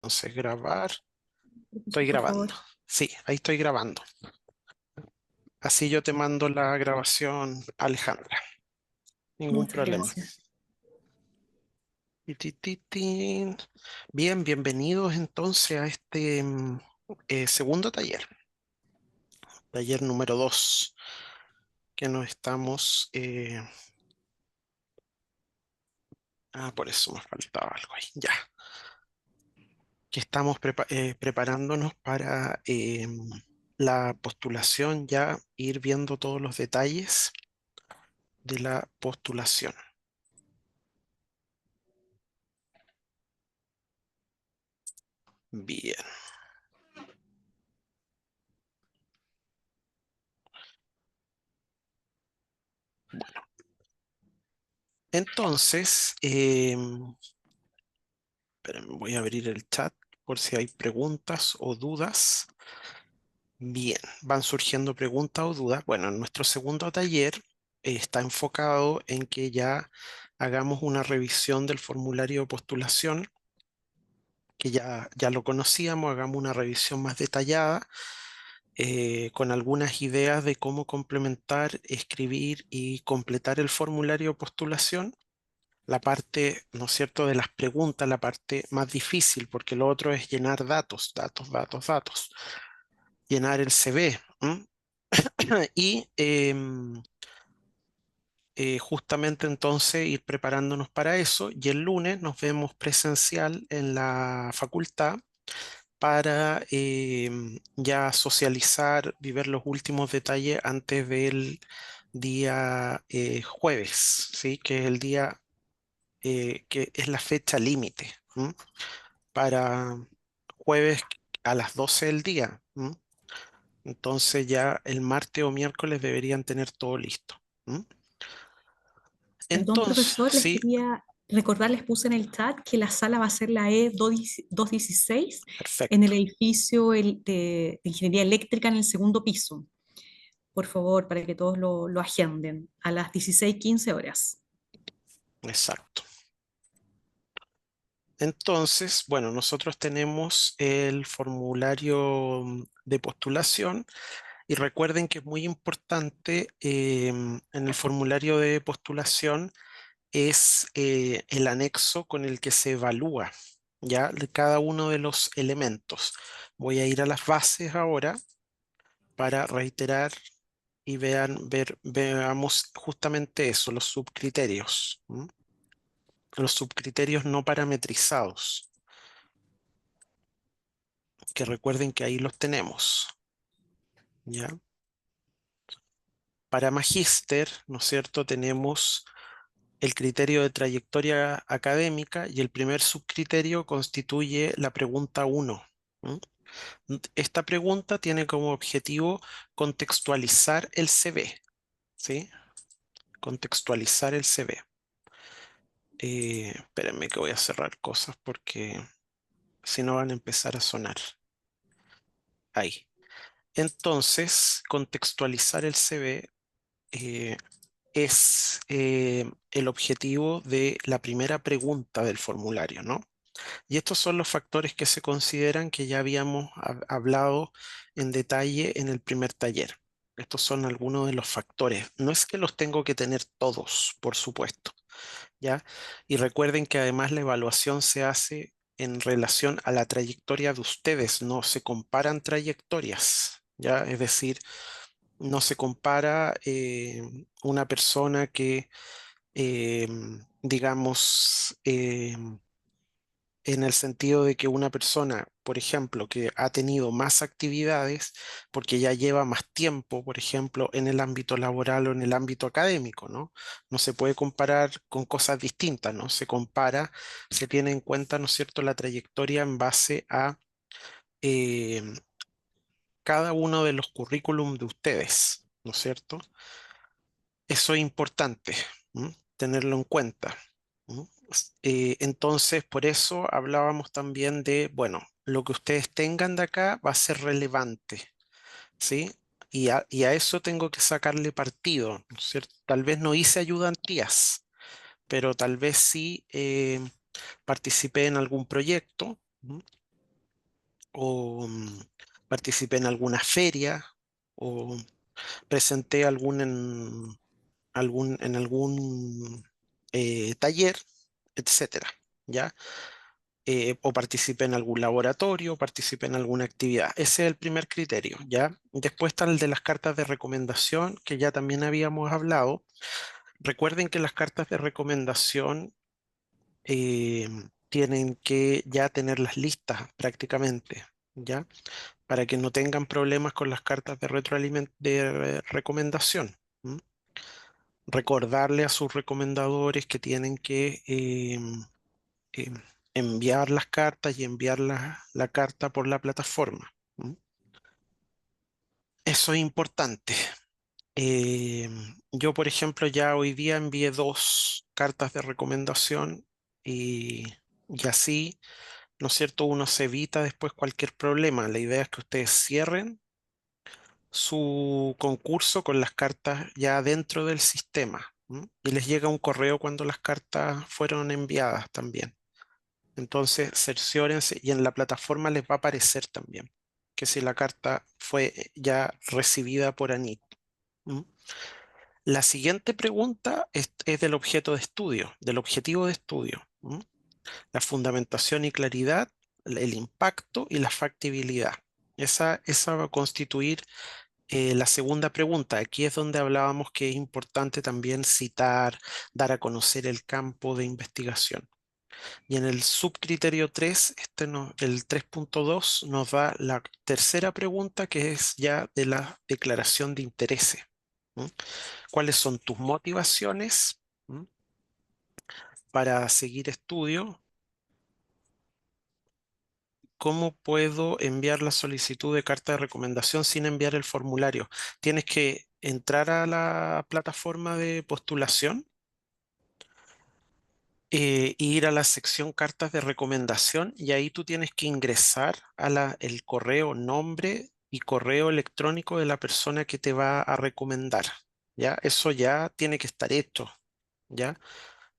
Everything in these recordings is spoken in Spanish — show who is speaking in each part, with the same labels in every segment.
Speaker 1: Entonces, grabar. Estoy
Speaker 2: Profesor, por
Speaker 1: grabando.
Speaker 2: favor.
Speaker 1: Sí, ahí estoy grabando. Así yo te mando la grabación, Alejandra. Ningún
Speaker 2: Muchas
Speaker 1: problema.
Speaker 2: gracias.
Speaker 1: Titititín. Bien, bienvenidos entonces a este segundo taller. Taller número 2, que nos estamos... por eso me faltaba algo ahí. Ya, que estamos preparándonos para la postulación, ya ir viendo todos los detalles de la postulación. Bien. Entonces, espérenme, voy a abrir el chat por si hay preguntas o dudas. Bien, van surgiendo preguntas o dudas. Bueno, en nuestro segundo taller está enfocado en que ya hagamos una revisión del formulario de postulación, que ya lo conocíamos, hagamos una revisión más detallada, con algunas ideas de cómo complementar, escribir y completar el formulario de postulación. La parte, ¿no es cierto?, de las preguntas, la parte más difícil, porque lo otro es llenar datos, datos, datos, datos, llenar el CV. ¿M? Y justamente entonces ir preparándonos para eso. Y el lunes nos vemos presencial en la facultad para ya socializar y ver los últimos detalles antes del día jueves, ¿sí? Que es el día que es la fecha límite. ¿M? Para jueves a las 12 del día. ¿M? Entonces ya el martes o miércoles deberían tener todo listo. ¿M?
Speaker 2: Perdón,
Speaker 1: Entonces,
Speaker 2: profesor, les
Speaker 1: sí,
Speaker 2: quería recordar, les puse en el chat que la sala va a ser la E216 en el
Speaker 1: perfecto,
Speaker 2: edificio de Ingeniería Eléctrica en el segundo piso. Por favor, para que todos lo agenden a las 16:15 horas.
Speaker 1: exacto. Entonces, bueno, nosotros tenemos el formulario de postulación y recuerden que es muy importante en el formulario de postulación es el anexo con el que se evalúa ya de cada uno de los elementos. Voy a ir a las bases ahora para reiterar y veamos justamente eso, los subcriterios. ¿M? Los subcriterios no parametrizados, que recuerden que ahí los tenemos, ¿ya? Para magíster, ¿no es cierto? Tenemos el criterio de trayectoria académica y el primer subcriterio constituye la pregunta 1. Esta pregunta tiene como objetivo contextualizar el CV, ¿sí? Contextualizar el CV. Espérenme que voy a cerrar cosas porque si no van a empezar a sonar. Ahí. Entonces, contextualizar el CV es el objetivo de la primera pregunta del formulario, ¿no? Y estos son los factores que se consideran que ya habíamos hablado en detalle en el primer taller. Estos son algunos de los factores. No es que los tengo que tener todos, por supuesto, ¿ya? Y recuerden que además la evaluación se hace en relación a la trayectoria de ustedes, no se comparan trayectorias, ¿ya? Es decir, no se compara una persona que, eh, digamos, en el sentido de que una persona, por ejemplo, que ha tenido más actividades porque ya lleva más tiempo, por ejemplo, en el ámbito laboral o en el ámbito académico, ¿no? No se puede comparar con cosas distintas, ¿no? Se compara, se tiene en cuenta, ¿no es cierto?, la trayectoria en base a eh, cada uno de los currículum de ustedes, ¿no es cierto? Eso es importante, ¿m? Tenerlo en cuenta. ¿M? Entonces, por eso hablábamos también de, bueno, lo que ustedes tengan de acá va a ser relevante, ¿sí? Y a eso tengo que sacarle partido, ¿no es cierto? Tal vez no hice ayudantías, pero tal vez sí participé en algún proyecto. ¿M? o participé en alguna feria, o presenté en algún taller, etcétera, ¿ya? O participé en algún laboratorio, participé en alguna actividad. Ese es el primer criterio, ¿ya? Después está el de las cartas de recomendación, que ya también habíamos hablado. Recuerden que las cartas de recomendación eh, tienen que ya tenerlas listas prácticamente, ¿ya? Para que no tengan problemas con las cartas de recomendación. ¿M? Recordarle a sus recomendadores que tienen que eh, enviar las cartas y enviar la carta por la plataforma. ¿M? Eso es importante. Eh, yo, por ejemplo, ya hoy día envié 2 cartas de recomendación y así, ¿no es cierto? Uno se evita después cualquier problema. La idea es que ustedes cierren su concurso con las cartas ya dentro del sistema. ¿M? Y les llega un correo cuando las cartas fueron enviadas también. Entonces, cerciórense y en la plataforma les va a aparecer también que si la carta fue ya recibida por Anit. ¿M? La siguiente pregunta es del objeto de estudio, del objetivo de estudio. ¿M? La fundamentación y claridad, el impacto y la factibilidad. Esa va a constituir la segunda pregunta. Aquí es donde hablábamos que es importante también citar, dar a conocer el campo de investigación. Y en el subcriterio 3, el 3.2, nos da la tercera pregunta, que es ya de la declaración de intereses. ¿M? ¿Cuáles son tus motivaciones? ¿M? Para seguir estudio? ¿Cómo puedo enviar la solicitud de carta de recomendación sin enviar el formulario? Tienes que entrar a la plataforma de postulación e ir a la sección cartas de recomendación y ahí tú tienes que ingresar a el correo, nombre y correo electrónico de la persona que te va a recomendar. ¿Ya? Eso ya tiene que estar hecho, ¿ya?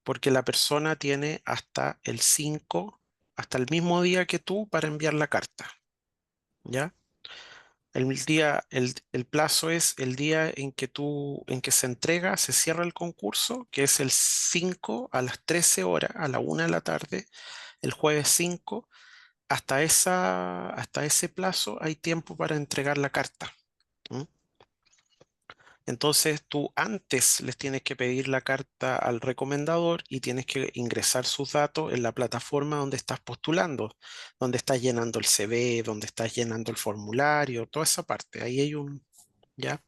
Speaker 1: Porque la persona tiene hasta el 5, hasta el mismo día que tú para enviar la carta, ¿ya? El plazo es el día en que se entrega, se cierra el concurso, que es el 5 a las 13 horas, a la 1 de la tarde, el jueves 5. Hasta ese plazo hay tiempo para entregar la carta. ¿M? Entonces tú antes les tienes que pedir la carta al recomendador y tienes que ingresar sus datos en la plataforma donde estás postulando, donde estás llenando el CV, donde estás llenando el formulario, toda esa parte. Ahí hay ¿ya?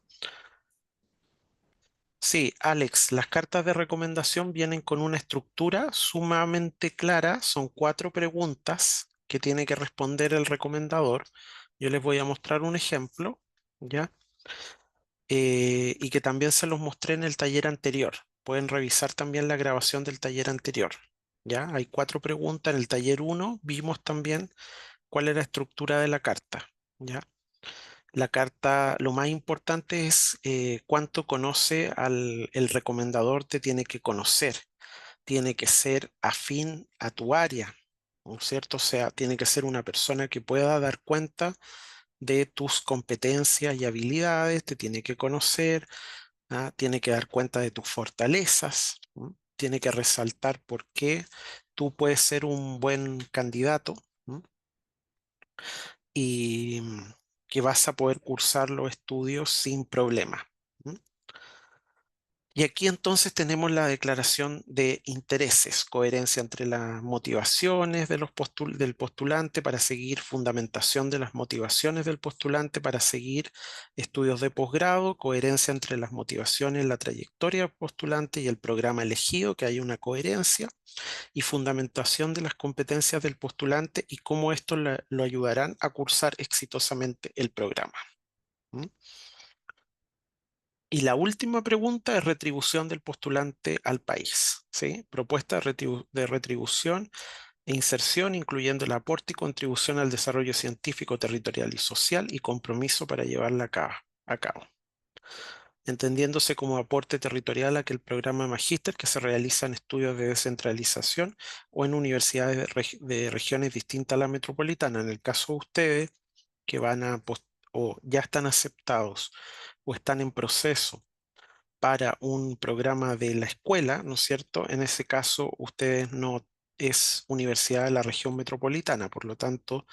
Speaker 1: Sí, Alex, las cartas de recomendación vienen con una estructura sumamente clara. Son 4 preguntas que tiene que responder el recomendador. Yo les voy a mostrar un ejemplo, ¿ya? Y que también se los mostré en el taller anterior. Pueden revisar también la grabación del taller anterior. ¿Ya? Hay 4 preguntas. En el taller 1 vimos también cuál es la estructura de la carta. ¿Ya? La carta, lo más importante es cuánto conoce el recomendador, te tiene que conocer, tiene que ser afín a tu área, ¿no es cierto? O sea, tiene que ser una persona que pueda dar cuenta de tus competencias y habilidades, te tiene que conocer, ¿ah? Tiene que dar cuenta de tus fortalezas, ¿m? Tiene que resaltar por qué tú puedes ser un buen candidato, ¿m? Y que vas a poder cursar los estudios sin problema. ¿M? Y aquí entonces tenemos la declaración de intereses, coherencia entre las motivaciones de del postulante para seguir, fundamentación de las motivaciones del postulante para seguir estudios de posgrado, coherencia entre las motivaciones, la trayectoria del postulante y el programa elegido, que hay una coherencia, y fundamentación de las competencias del postulante y cómo esto lo ayudarán a cursar exitosamente el programa. ¿Mm? Y la última pregunta es retribución del postulante al país, ¿sí? Propuesta de retribución e inserción, incluyendo el aporte y contribución al desarrollo científico, territorial y social y compromiso para llevarla a cabo. entendiéndose como aporte territorial aquel programa de magíster que se realiza en estudios de descentralización o en universidades de regiones distintas a la metropolitana. En el caso de ustedes que van a o ya están aceptados o están en proceso para un programa de la escuela, ¿no es cierto? En ese caso, ustedes no es universidad de la región metropolitana, por lo tanto,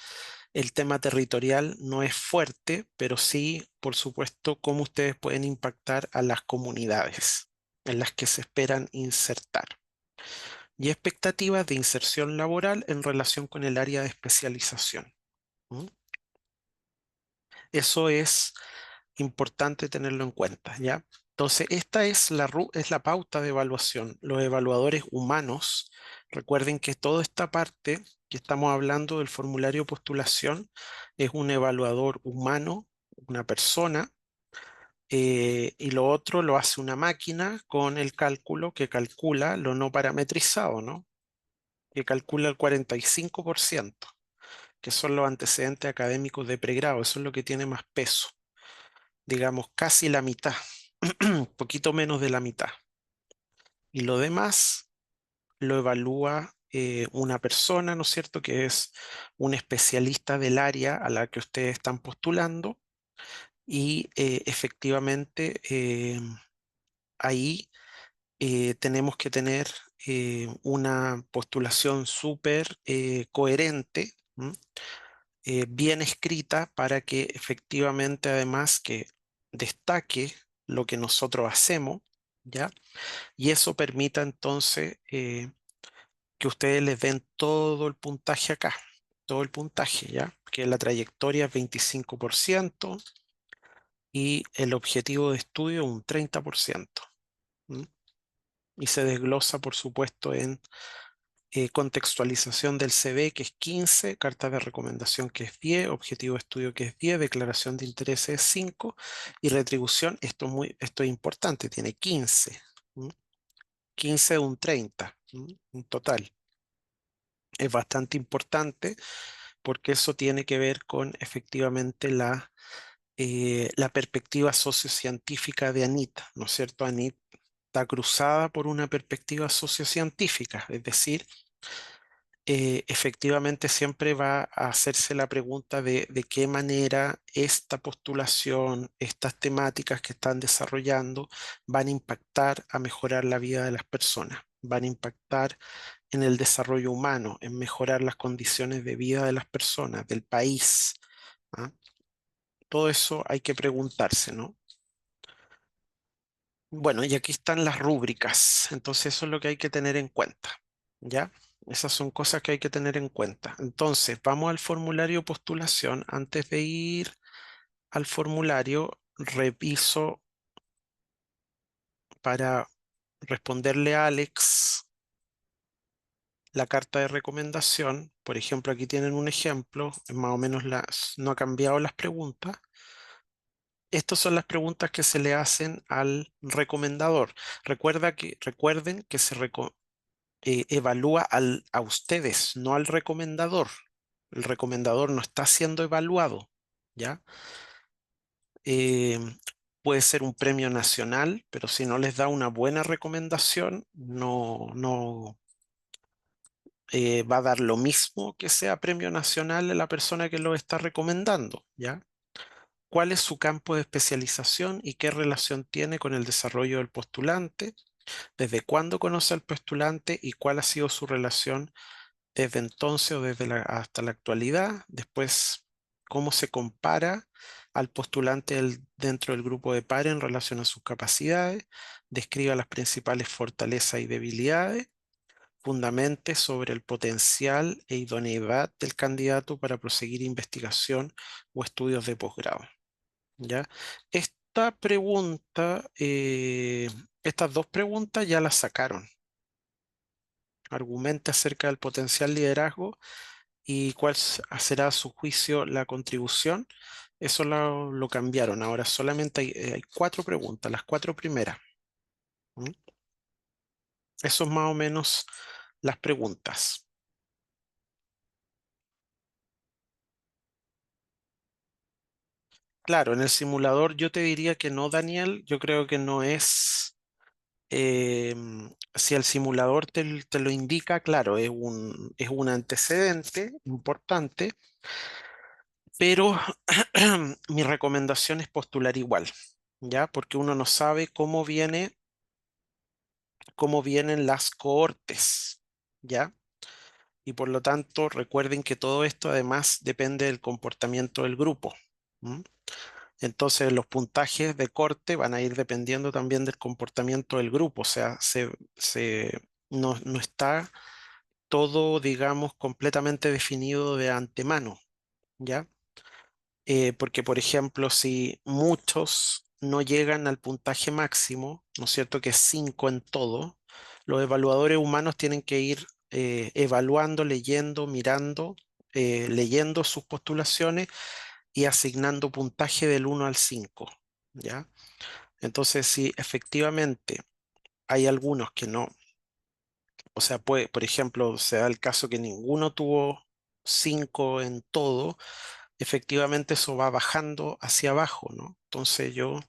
Speaker 1: el tema territorial no es fuerte, pero sí, por supuesto, cómo ustedes pueden impactar a las comunidades en las que se esperan insertar. Y expectativas de inserción laboral en relación con el área de especialización. ¿Mm? Eso es importante tenerlo en cuenta, ¿ya? Entonces, esta es es la pauta de evaluación. Los evaluadores humanos, recuerden que toda esta parte que estamos hablando del formulario de postulación es un evaluador humano, una persona, y lo otro lo hace una máquina con el cálculo que calcula lo no parametrizado, ¿no? Que calcula el 45%, que son los antecedentes académicos de pregrado. Eso es lo que tiene más peso, digamos, casi la mitad, poquito menos de la mitad. Y lo demás lo evalúa una persona, ¿no es cierto?, que es un especialista del área a la que ustedes están postulando y efectivamente ahí tenemos que tener una postulación súper coherente, ¿m? Bien escrita para que efectivamente además que destaque lo que nosotros hacemos, ¿ya? Y eso permita entonces que ustedes les den todo el puntaje acá, todo el puntaje, ¿ya? Que la trayectoria es 25% y el objetivo de estudio un 30%. ¿M? Y se desglosa, por supuesto, en contextualización del CV, que es 15, carta de recomendación, que es 10, objetivo de estudio, que es 10, declaración de interés es 5, y retribución, esto es importante, tiene 15. ¿M? 15 de un 30, ¿m? En total. Es bastante importante porque eso tiene que ver con efectivamente la perspectiva sociocientífica de Anita, ¿no es cierto? Anita está cruzada por una perspectiva sociocientífica, es decir, efectivamente siempre va a hacerse la pregunta de qué manera esta postulación, estas temáticas que están desarrollando van a impactar a mejorar la vida de las personas, van a impactar en el desarrollo humano, en mejorar las condiciones de vida de las personas, del país. ¿Ah? Todo eso hay que preguntarse, ¿no? Bueno, y aquí están las rúbricas, entonces eso es lo que hay que tener en cuenta, ¿ya? Esas son cosas que hay que tener en cuenta. Entonces, vamos al formulario de postulación. Antes de ir al formulario, reviso para responderle a Alex la carta de recomendación. Por ejemplo, aquí tienen un ejemplo, más o menos no ha cambiado las preguntas. Estas son las preguntas que se le hacen al recomendador. Recuerden que evalúa a ustedes, no al recomendador. El recomendador no está siendo evaluado, ¿ya? Eh, Puede ser un premio nacional, pero si no les da una buena recomendación, no va a dar lo mismo que sea premio nacional a la persona que lo está recomendando, ¿ya? ¿Cuál es su campo de especialización y qué relación tiene con el desarrollo del postulante? ¿Desde cuándo conoce al postulante y cuál ha sido su relación desde entonces o hasta la actualidad? Después, ¿cómo se compara al postulante dentro del grupo de pares en relación a sus capacidades? Describa las principales fortalezas y debilidades. Fundamente sobre el potencial e idoneidad del candidato para proseguir investigación o estudios de posgrado. ¿Ya? Esta pregunta, estas dos preguntas ya las sacaron. Argumente acerca del potencial liderazgo y cuál será a su juicio la contribución. Eso lo cambiaron. Ahora solamente hay cuatro preguntas, las cuatro primeras. ¿Mm? Eso es más o menos las preguntas. claro, en el simulador yo te diría que no, Daniel, yo creo que no es, si el simulador te lo indica, claro, es un antecedente importante, pero mi recomendación es postular igual, ¿ya? Porque uno no sabe cómo vienen las cohortes, ¿ya? Y por lo tanto, recuerden que todo esto además depende del comportamiento del grupo. ¿M? Entonces, los puntajes de corte van a ir dependiendo también del comportamiento del grupo. O sea, no está todo, digamos, completamente definido de antemano, ¿ya? Porque, por ejemplo, si muchos no llegan al puntaje máximo, ¿no es cierto? Que es 5 en todo, los evaluadores humanos tienen que ir evaluando, leyendo, mirando, leyendo sus postulaciones y asignando puntaje del 1 al 5, ¿ya? Entonces, si efectivamente hay algunos que no, o sea, puede, por ejemplo, se da el caso que ninguno tuvo 5 en todo, efectivamente eso va bajando hacia abajo, ¿no? Entonces yo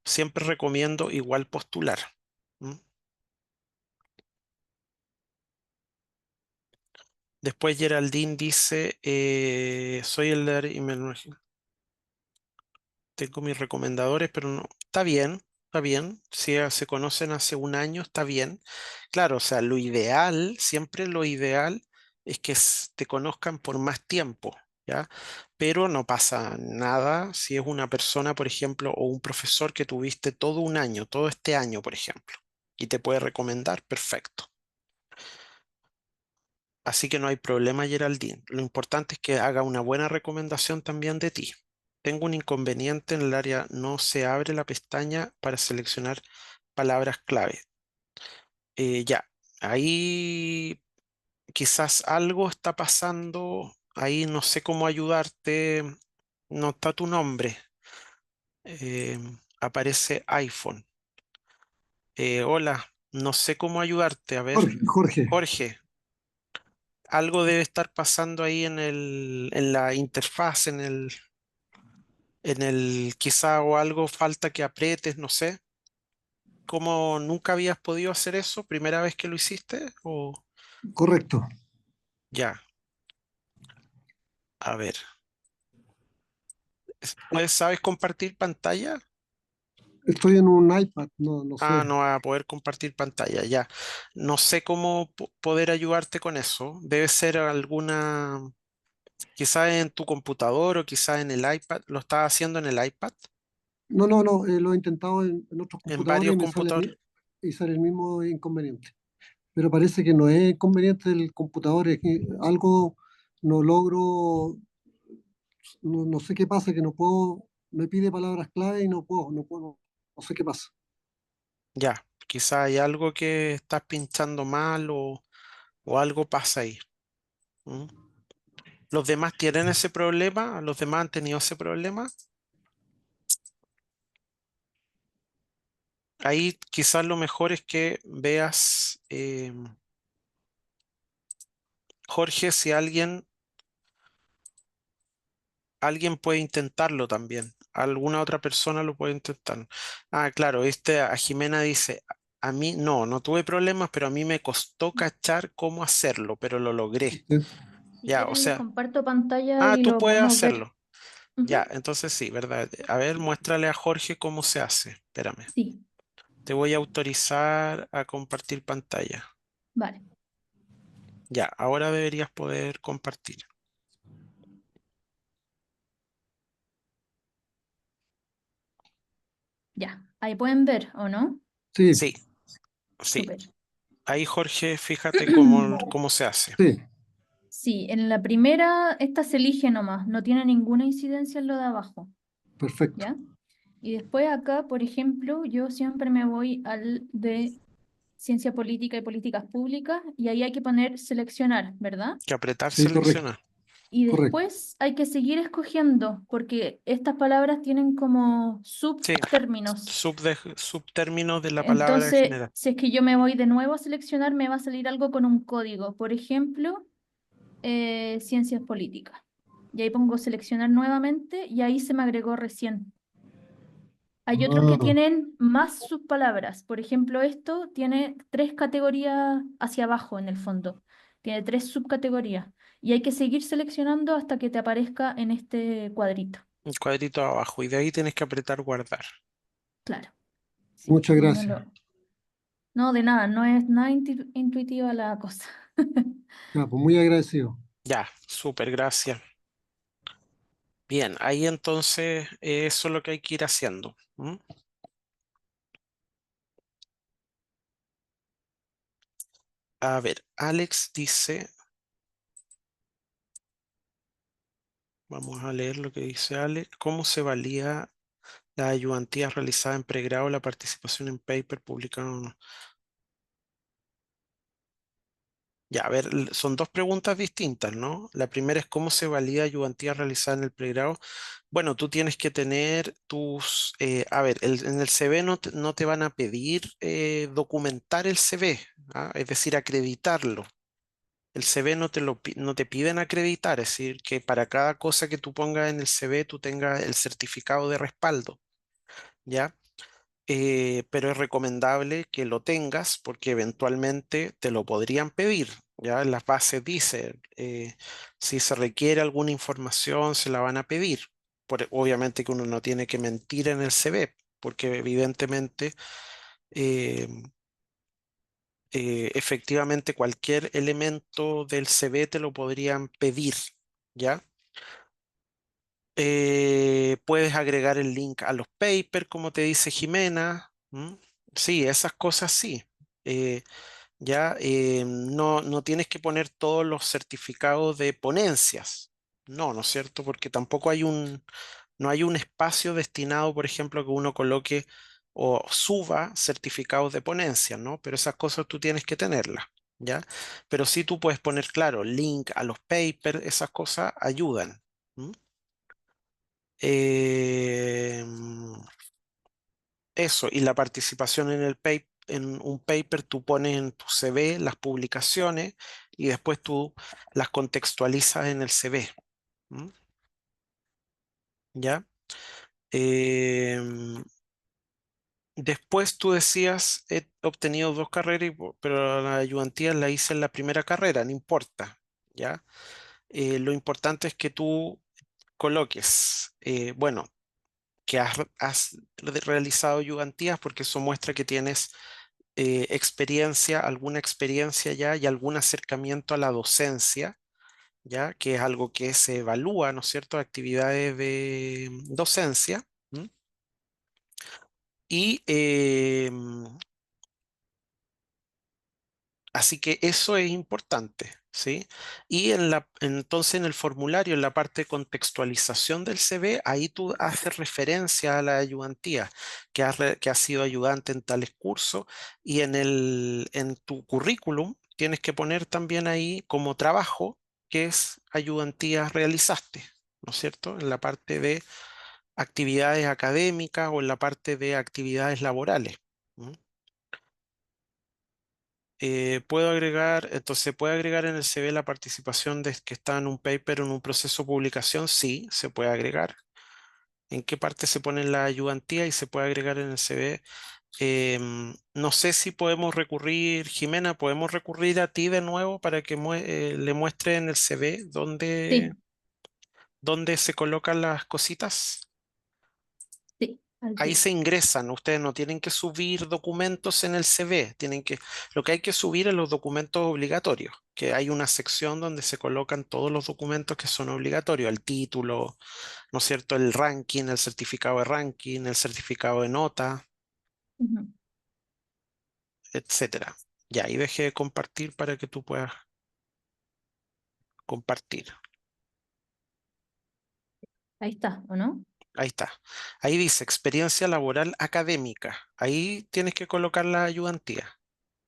Speaker 1: siempre recomiendo igual postular. ¿M? Después Geraldine dice, soy el de tengo mis recomendadores, pero no, está bien, está bien. Si se conocen hace un año, está bien. Claro, o sea, lo ideal, siempre lo ideal es que te conozcan por más tiempo, ¿ya? Pero no pasa nada si es una persona, por ejemplo, o un profesor que tuviste todo un año, todo este año, por ejemplo, y te puede recomendar, perfecto. Así que no hay problema, Geraldine. Lo importante es que haga una buena recomendación también de ti. Tengo un inconveniente en el área, no se abre la pestaña para seleccionar palabras clave. Ya, ahí quizás algo está pasando, ahí no sé cómo ayudarte, no está tu nombre, eh, aparece iPhone. Hola, no sé cómo ayudarte, a ver,
Speaker 3: Jorge,
Speaker 1: Jorge. Algo debe estar pasando ahí en la interfaz, quizá o algo falta que aprietes, no sé. ¿Cómo nunca habías podido hacer eso? ¿Primera vez que lo hiciste? O
Speaker 3: correcto.
Speaker 1: ya, a ver. ¿Sabes compartir pantalla?
Speaker 3: Estoy en un iPad, no
Speaker 1: Ah,
Speaker 3: sé.
Speaker 1: no va a poder compartir pantalla, ya. No sé cómo poder ayudarte con eso. Debe ser alguna, quizá en tu computador o quizá en el iPad. ¿Lo estás haciendo en el iPad?
Speaker 3: No, lo he intentado en otros
Speaker 1: ¿En
Speaker 3: computadores
Speaker 1: varios
Speaker 3: y
Speaker 1: computadores?
Speaker 3: y sale el mismo inconveniente. Pero parece que no es inconveniente del computador, es que algo no logro, no sé qué pasa, que no puedo, me pide palabras clave y no sé qué pasa.
Speaker 1: Ya, quizá hay algo que estás pinchando mal o algo pasa ahí. ¿M? ¿Los demás tienen ese problema? ¿Los demás han tenido ese problema? Ahí quizás lo mejor es que veas, Jorge, si alguien puede intentarlo también. Alguna otra persona lo puede intentar. Ah, claro, a Jimena dice, a mí no tuve problemas, pero a mí me costó cachar cómo hacerlo, pero lo logré.
Speaker 3: ¿Sí?
Speaker 4: Si
Speaker 1: Ya, o
Speaker 4: quieren les
Speaker 1: sea,
Speaker 4: comparto pantalla y
Speaker 1: tú
Speaker 4: lo
Speaker 1: puedes
Speaker 4: podemos ver.
Speaker 1: hacerlo. Ya,
Speaker 4: Ujú.
Speaker 1: entonces sí, ¿verdad? A ver, muéstrale a Jorge cómo se hace. Espérame.
Speaker 4: Sí,
Speaker 1: Te voy a autorizar a compartir pantalla.
Speaker 4: vale,
Speaker 1: Ya, ahora deberías poder compartir.
Speaker 4: ya. Ahí pueden ver, ¿o no?
Speaker 3: Sí,
Speaker 1: Sí, sí.
Speaker 4: Súper.
Speaker 1: Ahí, Jorge, fíjate cómo se hace.
Speaker 3: sí,
Speaker 4: Sí, en la primera, esta se elige nomás, no tiene ninguna incidencia en lo de abajo,
Speaker 3: perfecto.
Speaker 4: ¿ya? Y después acá, por ejemplo, yo siempre me voy al de ciencia política y políticas públicas y ahí hay que poner seleccionar, ¿verdad?
Speaker 1: Que apretar,
Speaker 3: Sí, correcto,
Speaker 1: seleccionar.
Speaker 4: Y
Speaker 3: correcto.
Speaker 4: después hay que seguir escogiendo porque estas palabras tienen como
Speaker 1: Sí,
Speaker 4: subtérminos.
Speaker 1: subtérminos de la palabra en
Speaker 4: Entonces,
Speaker 1: general.
Speaker 4: si es que yo me voy de nuevo a seleccionar, me va a salir algo con un código. Por ejemplo, ciencias políticas. y ahí pongo seleccionar nuevamente y ahí se me agregó recién. Hay otros que
Speaker 3: Ah,
Speaker 4: tienen más subpalabras. Por ejemplo, esto tiene 3 categorías hacia abajo en el fondo. Tiene 3 subcategorías. Y hay que seguir seleccionando hasta que te aparezca en este cuadrito.
Speaker 1: El cuadrito abajo y de ahí tienes que apretar guardar.
Speaker 4: Claro. Sí,
Speaker 3: muchas
Speaker 4: ahí no
Speaker 3: gracias.
Speaker 4: lo... No, de nada, no es nada intuitiva la cosa.
Speaker 3: Ya, pues muy agradecido.
Speaker 1: Ya, súper, gracias. Bien, ahí entonces eso es lo que hay que ir haciendo. ¿M? A ver, Alex dice, vamos a leer lo que dice Alex, ¿cómo se valía la ayudantía realizada en pregrado, la participación en paper publicado? Ya, a ver, son dos preguntas distintas, ¿no? La primera es cómo se valida ayudantía realizada en el pregrado. Bueno, tú tienes que tener tus, a ver, en el CV no te van a pedir documentar el CV, ¿ah? Es decir, acreditarlo. El CV no te piden acreditar, es decir, que para cada cosa que tú pongas en el CV tú tengas el certificado de respaldo, ¿ya? Pero es recomendable que lo tengas porque eventualmente te lo podrían pedir. Ya en las bases dice, si se requiere alguna información, se la van a pedir. Obviamente que uno no tiene que mentir en el CV, porque evidentemente, eh, efectivamente cualquier elemento del CV te lo podrían pedir, ¿ya? Puedes agregar el link a los papers, como te dice Jimena. ¿M? Sí, esas cosas sí. Eh, ya no tienes que poner todos los certificados de ponencias. No, ¿no es cierto? Porque tampoco no hay un espacio destinado, por ejemplo, que uno coloque o suba certificados de ponencia, ¿no? Pero esas cosas tú tienes que tenerlas, ¿ya? Pero sí tú puedes poner, claro, link a los papers, esas cosas ayudan. ¿M? Eh, Eso, y la participación en en un paper, tú pones en tu CV las publicaciones y después tú las contextualizas en el CV. ¿M? ¿Ya? Em, Después tú decías, he obtenido dos carreras, pero la ayudantía la hice en la primera carrera, no importa. ¿Ya? Lo importante es que tú coloques, bueno, que has realizado ayudantías porque eso muestra que tienes experiencia, alguna experiencia ya y algún acercamiento a la docencia, ya que es algo que se evalúa, ¿no es cierto? Actividades de docencia. ¿M? Y así que eso es importante, ¿sí? Y entonces en el formulario, en la parte de contextualización del CV, ahí tú haces referencia a la ayudantía, que has sido ayudante en tales cursos, y en tu currículum tienes que poner también ahí como trabajo que es ayudantía realizaste, ¿no es cierto? En la parte de actividades académicas o en la parte de actividades laborales. ¿M? Puedo agregar, entonces, ¿se puede agregar en el CV la participación de que está en un paper o en un proceso de publicación? Sí, se puede agregar. ¿En qué parte se pone la ayudantía y se puede agregar en el CV? No sé si podemos recurrir, Jimena, podemos recurrir a ti de nuevo para que le muestre en el CV
Speaker 4: Sí,
Speaker 1: dónde se colocan las cositas.
Speaker 4: sí, al
Speaker 1: Ahí
Speaker 4: tiro.
Speaker 1: se ingresan, ustedes no tienen que subir documentos en el CV, lo que hay que subir es los documentos obligatorios, que hay una sección donde se colocan todos los documentos que son obligatorios, el título, ¿no es cierto? El ranking, el certificado de ranking, el certificado de nota,
Speaker 4: Ujú.
Speaker 1: etcétera. Ya, ahí dejé de compartir para que tú puedas compartir.
Speaker 4: Ahí está, ¿o no?
Speaker 1: Ahí está. Ahí dice experiencia laboral académica. Ahí tienes que colocar la ayudantía.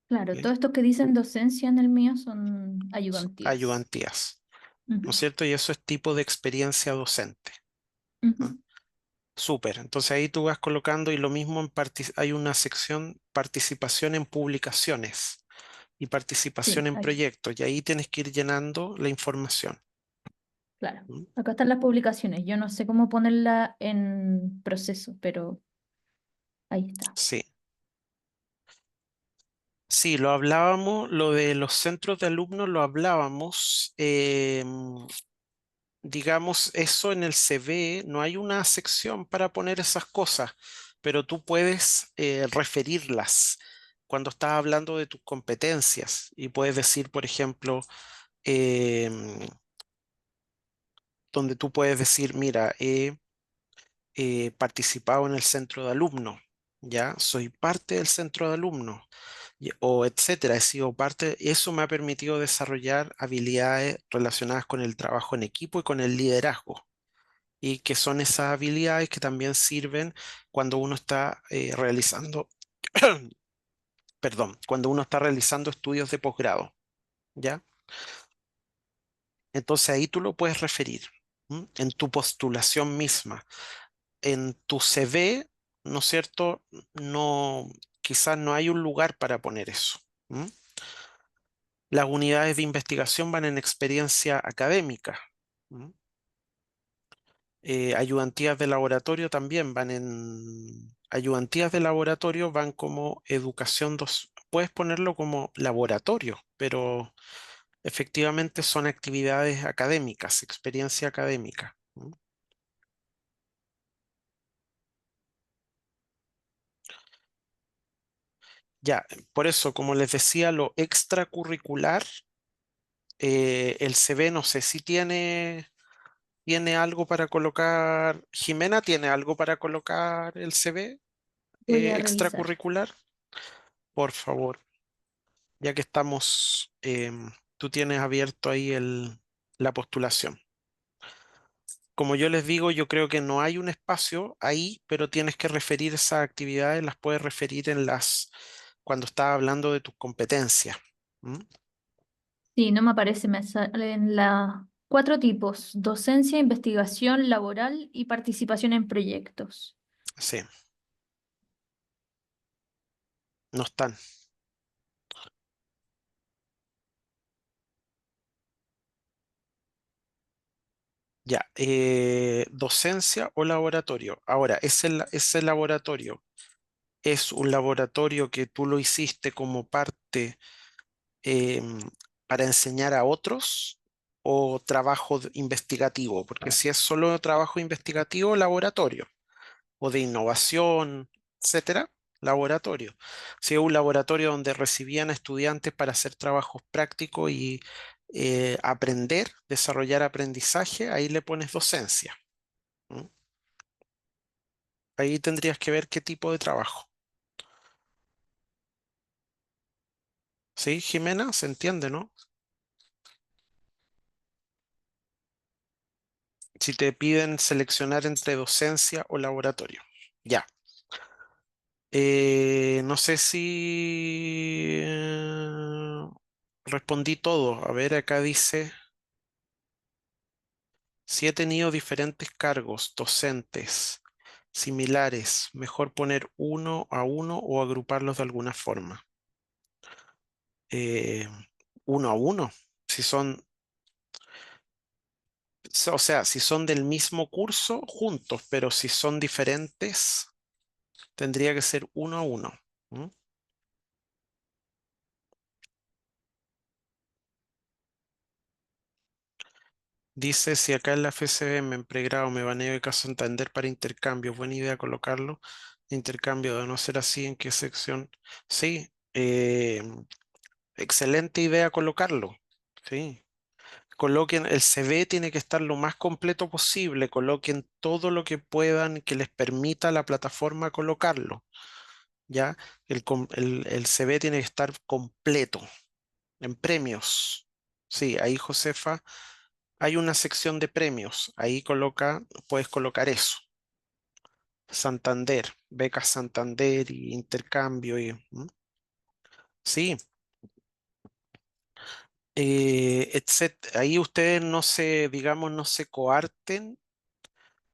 Speaker 4: Claro,
Speaker 1: ¿Ok?
Speaker 4: todo esto que dicen docencia en el mío son ayudantías.
Speaker 1: Ayudantías. ¿No es
Speaker 4: Ujú,
Speaker 1: cierto? Y eso es tipo de experiencia docente. ¿Ah?
Speaker 4: ujú.
Speaker 1: Súper. Entonces ahí tú vas colocando y lo mismo hay una sección participación en publicaciones y participación
Speaker 4: Sí,
Speaker 1: en
Speaker 4: ahí.
Speaker 1: proyectos y ahí tienes que ir llenando la información.
Speaker 4: Claro.
Speaker 1: ¿Mm?
Speaker 4: Acá están las publicaciones. Yo no sé cómo ponerla en proceso, pero ahí está.
Speaker 1: Sí. Sí, lo hablábamos, lo de los centros de alumnos lo hablábamos. Digamos, eso en el CV, no hay una sección para poner esas cosas, pero tú puedes referirlas cuando estás hablando de tus competencias y puedes decir, por ejemplo, em, donde tú puedes decir, mira, he participado en el centro de alumnos, ¿ya? Soy parte del centro de alumnos o etcétera, he sido parte, eso me ha permitido desarrollar habilidades relacionadas con el trabajo en equipo y con el liderazgo. Y que son esas habilidades que también sirven cuando uno está realizando, perdón, cuando uno está realizando estudios de posgrado, ¿ya? Entonces ahí tú lo puedes referir, ¿m? En tu postulación misma, en tu CV, ¿no es cierto? No, quizás no hay un lugar para poner eso. ¿M? Las unidades de investigación van en experiencia académica. ¿M? Ayudantías de laboratorio también van en... Ayudantías de laboratorio van como educación dos. Puedes ponerlo como laboratorio, pero efectivamente son actividades académicas, experiencia académica. ¿M? Ya, por eso, como les decía, lo extracurricular, el CV no sé si tiene algo para colocar. Jimena, ¿tiene algo para colocar el CV
Speaker 4: Voy a revisar.
Speaker 1: extracurricular? Por favor, ya que estamos, tú tienes abierto ahí la postulación. Como yo les digo, yo creo que no hay un espacio ahí, pero tienes que referir esas actividades, las puedes referir cuando estás hablando de tus competencias. ¿M?
Speaker 4: Sí, no me aparece, me salen las cuatro tipos: docencia, investigación, laboral y participación en proyectos.
Speaker 1: Sí, no están. Ya, docencia o laboratorio. Ahora, ese laboratorio es un laboratorio que tú lo hiciste como parte em, para enseñar a otros o trabajo investigativo, porque si es solo trabajo investigativo, laboratorio, o de innovación, etcétera, laboratorio. Si es un laboratorio donde recibían estudiantes para hacer trabajos prácticos y aprender, desarrollar aprendizaje, ahí le pones docencia. ¿M? Ahí tendrías que ver qué tipo de trabajo. ¿Sí, Jimena? ¿Se entiende, no? Si te piden seleccionar entre docencia o laboratorio. Ya. No sé si respondí todo. A ver, acá dice, si he tenido diferentes cargos docentes similares, mejor poner uno a uno o agruparlos de alguna forma. Eh, Uno a uno. Si son, o sea, si son del mismo curso, juntos, pero si son diferentes, tendría que ser uno a uno. ¿M? Dice, si acá en la FCM en pregrado me van a beca Santander para intercambio, buena idea colocarlo. Intercambio, de no ser así, ¿en qué sección? Sí, excelente idea colocarlo. Sí, coloquen, el CV tiene que estar lo más completo posible, coloquen todo lo que puedan que les permita la plataforma colocarlo. ¿Ya? El CV tiene que estar completo en premios. Sí, ahí Josefa, hay una sección de premios. Ahí puedes colocar eso. Santander, becas Santander y intercambio ¿m? Sí, Ahí ustedes no se, digamos, no se coarten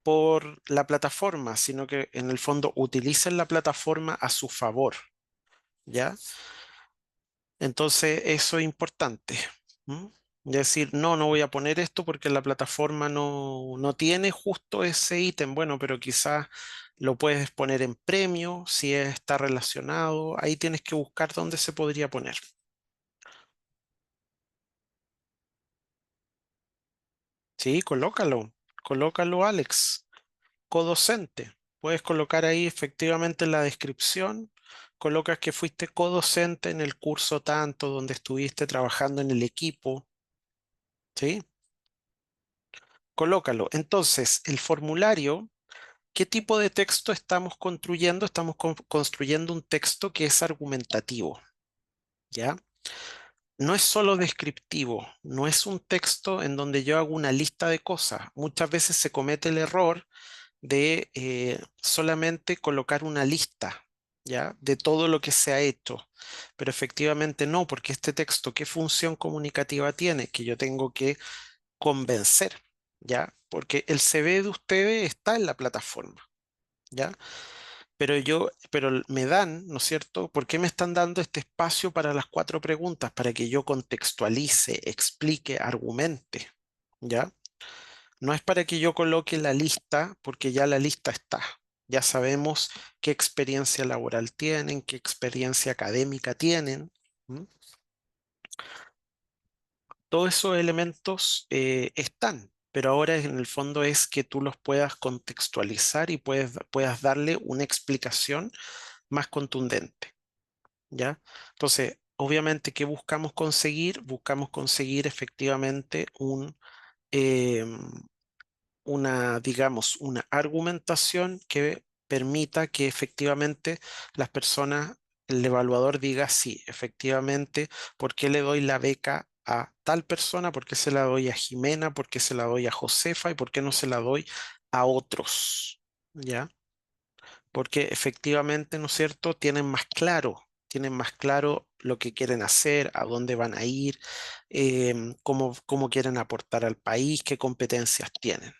Speaker 1: por la plataforma, sino que en el fondo utilicen la plataforma a su favor, ¿ya? Entonces, eso es importante. ¿M? Y decir, no, no voy a poner esto porque la plataforma no tiene justo ese ítem. Bueno, pero quizás lo puedes poner en premio si está relacionado. Ahí tienes que buscar dónde se podría poner. Sí, colócalo, Alex. Codocente. Puedes colocar ahí efectivamente en la descripción, colocas que fuiste codocente en el curso tanto, donde estuviste trabajando en el equipo, ¿sí? Colócalo. Entonces, el formulario, ¿qué tipo de texto estamos construyendo? Estamos construyendo un texto que es argumentativo, ¿ya? No es solo descriptivo, no es un texto en donde yo hago una lista de cosas. Muchas veces se comete el error de solamente colocar una lista, ¿ya? De todo lo que se ha hecho. Pero efectivamente no, porque este texto, ¿qué función comunicativa tiene? Que yo tengo que convencer, ¿ya? Porque el CV de ustedes está en la plataforma, ¿ya? Pero me dan, ¿no es cierto? ¿Por qué me están dando este espacio para las 4 preguntas? Para que yo contextualice, explique, argumente, ¿ya? No es para que yo coloque la lista, porque ya la lista está. Ya sabemos qué experiencia laboral tienen, qué experiencia académica tienen. ¿M? Todos esos elementos están, pero ahora en el fondo es que tú los puedas contextualizar y puedas darle una explicación más contundente, ¿ya? Entonces, obviamente, ¿qué buscamos conseguir? Buscamos conseguir efectivamente em, digamos, una argumentación que permita que efectivamente las personas, el evaluador diga, sí, efectivamente, ¿por qué le doy la beca a tal persona? ¿Por qué se la doy a Jimena? ¿Por qué se la doy a Josefa? ¿Y por qué no se la doy a otros? ¿Ya? Porque efectivamente, ¿no es cierto?, tienen más claro lo que quieren hacer, a dónde van a ir, cómo quieren aportar al país, qué competencias tienen.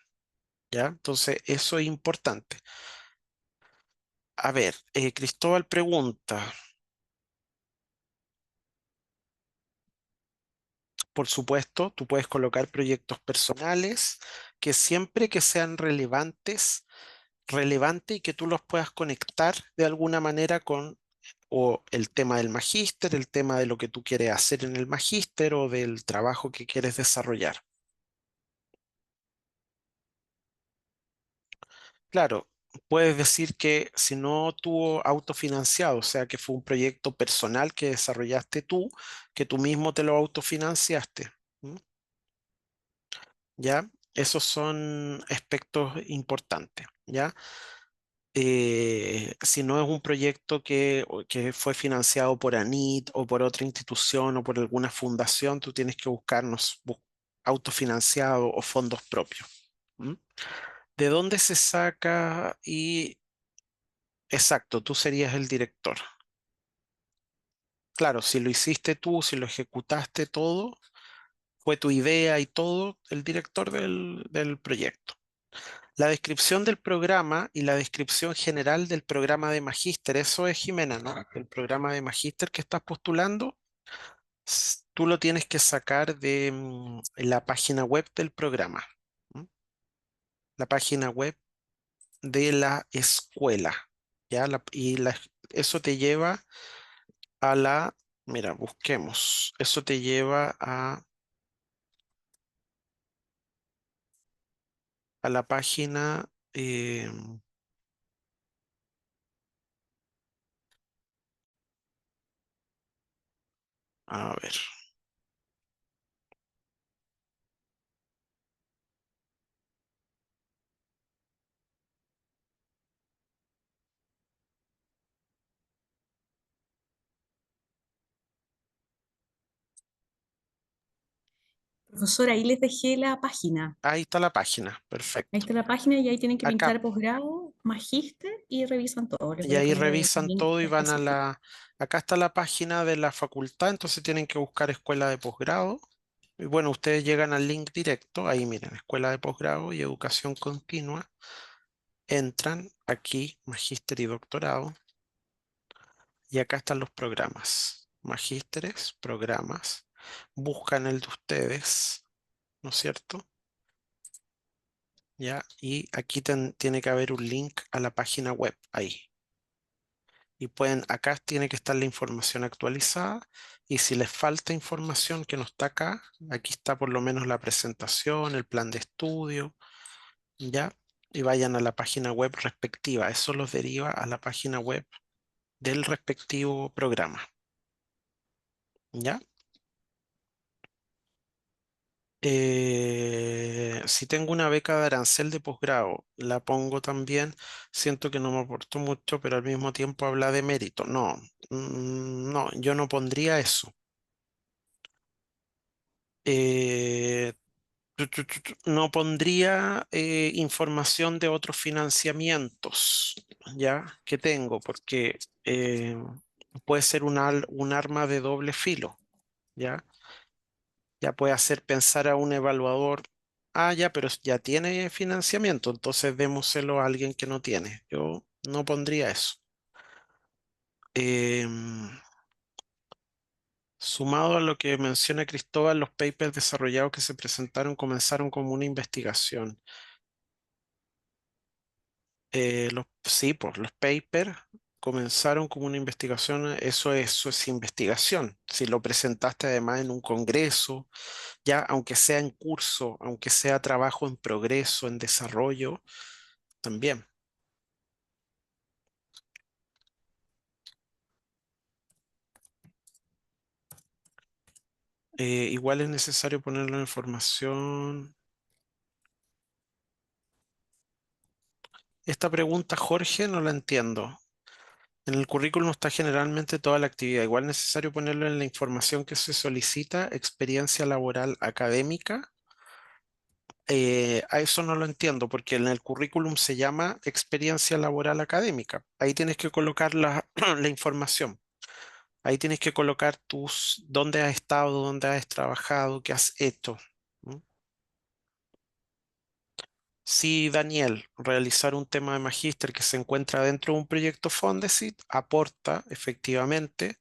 Speaker 1: ¿Ya? Entonces, eso es importante. A ver, Cristóbal pregunta, por supuesto, tú puedes colocar proyectos personales que siempre que sean relevante y que tú los puedas conectar de alguna manera con o el tema del magíster, el tema de lo que tú quieres hacer en el magíster o del trabajo que quieres desarrollar. Claro, puedes decir que si no tuvo autofinanciado, o sea que fue un proyecto personal que desarrollaste tú, que tú mismo te lo autofinanciaste. ¿M? ¿Ya? Esos son aspectos importantes, ¿ya? Si no es un proyecto que fue financiado por ANIT o por otra institución o por alguna fundación, tú tienes que buscarnos autofinanciado o fondos propios. ¿M? ¿De dónde se saca? Y exacto, tú serías el director. Claro, si lo hiciste tú, si lo ejecutaste todo, fue tu idea y todo, el director del proyecto. La descripción del programa y la descripción general del programa de magíster, eso es Jimena, ¿no? El programa de magíster que estás postulando, tú lo tienes que sacar de la página web del programa, ¿m? La página web de la escuela, ¿ya? Eso te lleva a mira, busquemos, eso te lleva a la página, a ver.
Speaker 2: Profesor, ahí les dejé la página.
Speaker 1: Ahí está la página,
Speaker 2: Ahí
Speaker 1: perfecto.
Speaker 2: está la página y ahí tienen que
Speaker 1: Acá,
Speaker 2: pinchar posgrado, magíster y revisan todo. Les
Speaker 1: y
Speaker 2: voy a
Speaker 1: ahí
Speaker 2: poner
Speaker 1: revisan
Speaker 2: también
Speaker 1: todo y
Speaker 2: las
Speaker 1: van a
Speaker 2: cosas.
Speaker 1: acá está la página de la facultad, entonces tienen que buscar escuela de posgrado. Y bueno, ustedes llegan al link directo, ahí miren, escuela de posgrado y educación continua. Entran aquí, magíster y doctorado, y acá están los programas. Magísteres, programas. buscan el de ustedes, ¿no es cierto? ¿Ya? Y aquí tiene que haber un link a la página web ahí. Y acá tiene que estar la información actualizada. Y si les falta información que no está acá, aquí está por lo menos la presentación, el plan de estudio, ¿ya? Y vayan a la página web respectiva. Eso los deriva a la página web del respectivo programa, ¿ya? Si tengo una beca de arancel de posgrado, la pongo también. Siento que no me aportó mucho, pero al mismo tiempo habla de mérito. No, no, yo no pondría eso. Eh, no pondría información de otros financiamientos, ¿ya? Que tengo, porque puede ser un arma de doble filo, ¿ya? Ya puede hacer pensar a un evaluador, ah, ya, pero ya tiene financiamiento, entonces démoselo a alguien que no tiene. Yo no pondría eso. Em, Sumado a lo que menciona Cristóbal, los papers desarrollados que se presentaron comenzaron como una investigación. Sí, pues los papers comenzaron como una investigación, eso es investigación. Si lo presentaste además en un congreso, ya aunque sea en curso, aunque sea trabajo en progreso, en desarrollo, también. Igual es necesario ponerlo en información. Esta pregunta, Jorge, no la entiendo. En el currículum está generalmente toda la actividad. Igual es necesario ponerlo en la información que se solicita, experiencia laboral académica. A eso no lo entiendo porque en el currículum se llama experiencia laboral académica. Ahí tienes que colocar la información. Ahí tienes que colocar dónde has estado, dónde has trabajado, qué has hecho. ¿No? Si Daniel, realizar un tema de magíster que se encuentra dentro de un proyecto Fondesit, aporta efectivamente,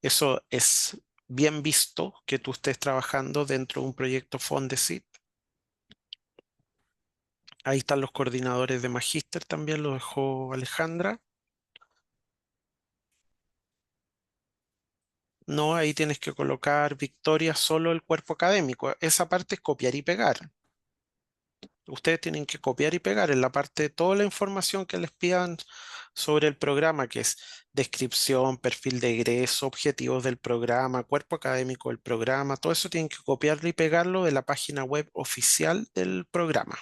Speaker 1: eso es bien visto que tú estés trabajando dentro de un proyecto Fondesit. Ahí están los coordinadores de magíster también, lo dejó Alejandra. No, ahí tienes que colocar Victoria solo el cuerpo académico. Esa parte es copiar y pegar. Ustedes tienen que copiar y pegar en la parte de toda la información que les pidan sobre el programa, que es descripción, perfil de egreso, objetivos del programa, cuerpo académico del programa. Todo eso tienen que copiarlo y pegarlo de la página web oficial del programa.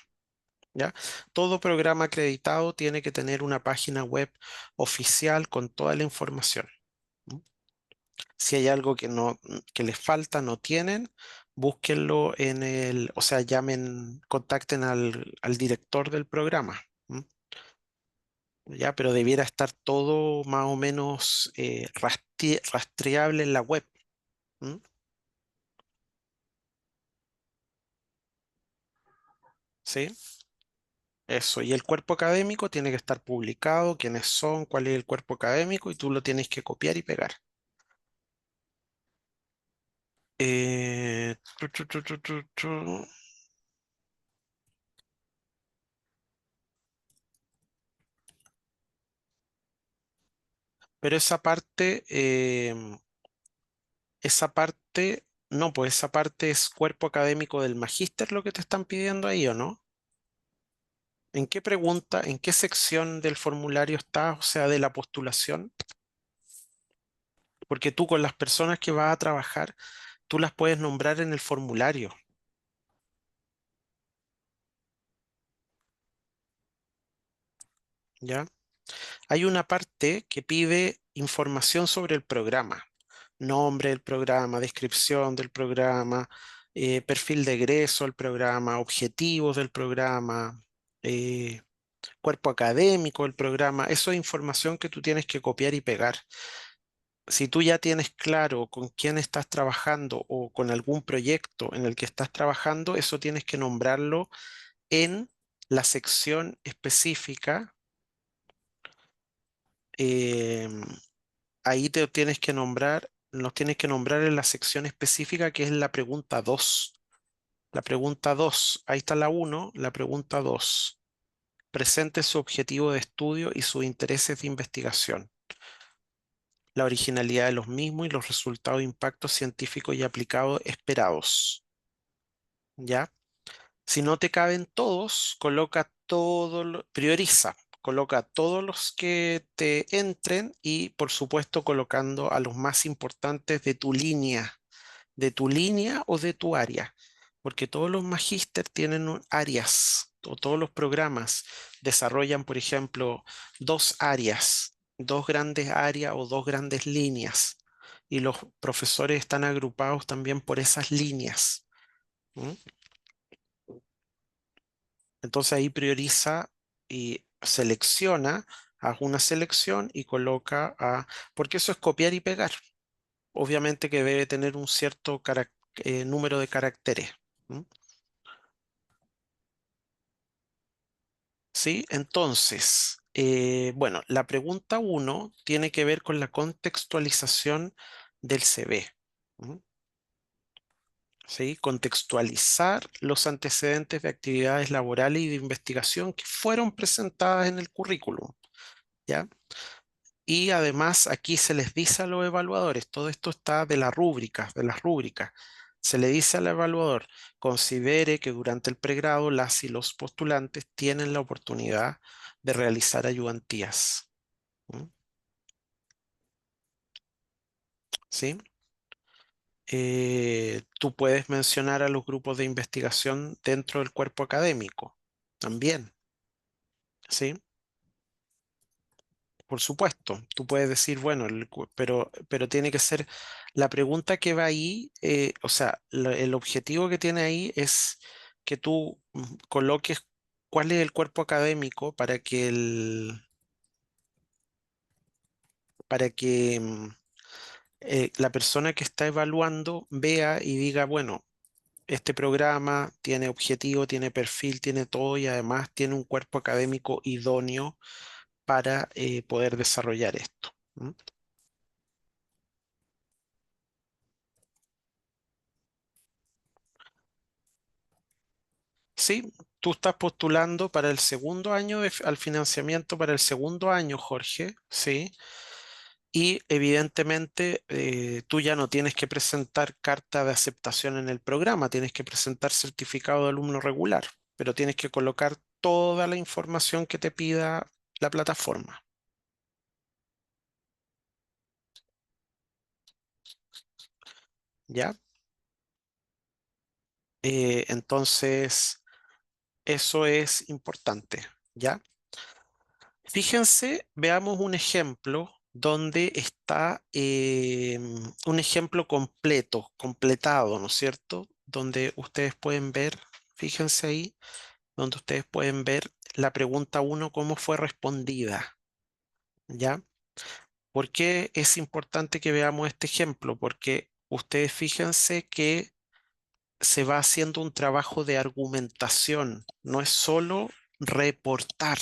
Speaker 1: ¿Ya? Todo programa acreditado tiene que tener una página web oficial con toda la información. ¿Mm? Si hay algo que les falta, no tienen, búsquenlo o sea, contacten al director del programa. ¿M? Ya, pero debiera estar todo más o menos rastreable en la web. ¿M? ¿Sí? Eso. Y el cuerpo académico tiene que estar publicado, quiénes son, cuál es el cuerpo académico, y tú lo tienes que copiar y pegar. Eh, tu, tu, tu, tu, tu, tu. Pero esa parte, no, pues esa parte es cuerpo académico del magíster lo que te están pidiendo ahí, ¿o no? ¿En qué pregunta, en qué sección del formulario está, o sea, de la postulación? Porque tú con las personas que vas a trabajar, tú las puedes nombrar en el formulario, ¿ya? Hay una parte que pide información sobre el programa, nombre del programa, descripción del programa, perfil de egreso del programa, objetivos del programa, eh, cuerpo académico del programa. Eso es información que tú tienes que copiar y pegar. Si tú ya tienes claro con quién estás trabajando o con algún proyecto en el que estás trabajando, eso tienes que nombrarlo en la sección específica. em, Ahí te tienes que nombrar los tienes que nombrar en la sección específica que es la pregunta 2. La pregunta 2, ahí está la 1, la pregunta 2. Presente su objetivo de estudio y sus intereses de investigación, la originalidad de los mismos y los resultados de impacto científico y aplicado esperados. ¿Ya? Si no te caben todos, prioriza, coloca todos los que te entren y por supuesto colocando a los más importantes de tu línea o de tu área, porque todos los magíster tienen áreas o todos los programas desarrollan, por ejemplo, dos áreas, dos grandes áreas o dos grandes líneas y los profesores están agrupados también por esas líneas. ¿Mm? Entonces ahí prioriza y selecciona, haz una selección y coloca porque eso es copiar y pegar. Obviamente que debe tener un cierto número de caracteres. ¿M? ¿Sí? Entonces, bueno, la pregunta 1 tiene que ver con la contextualización del CV. ¿M? ¿Sí? Contextualizar los antecedentes de actividades laborales y de investigación que fueron presentadas en el currículum. ¿Ya? Y además aquí se les dice a los evaluadores, todo esto está de las rúbricas, Se le dice al evaluador, considere que durante el pregrado las y los postulantes tienen la oportunidad de realizar ayudantías. ¿Mm? ¿Sí? Tú puedes mencionar a los grupos de investigación dentro del cuerpo académico, también. ¿Sí? Por supuesto, tú puedes decir, bueno, pero tiene que ser la pregunta que va ahí, o sea, el objetivo que tiene ahí es que tú coloques cuál es el cuerpo académico para que la persona que está evaluando vea y diga, bueno, este programa tiene objetivo, tiene perfil, tiene todo y además tiene un cuerpo académico idóneo para poder desarrollar esto. ¿M? Sí, tú estás postulando para el segundo año al financiamiento para el segundo año, Jorge, sí. Y evidentemente tú ya no tienes que presentar carta de aceptación en el programa, tienes que presentar certificado de alumno regular, pero tienes que colocar toda la información que te pida la plataforma, ¿ya? Entonces, eso es importante, ¿ya? Fíjense, veamos un ejemplo donde está un ejemplo completado, ¿no es cierto? Donde ustedes pueden ver, fíjense ahí, donde ustedes pueden ver la pregunta 1, cómo fue respondida, ¿ya? ¿Por qué es importante que veamos este ejemplo? Porque ustedes fíjense que se va haciendo un trabajo de argumentación, no es solo reportar,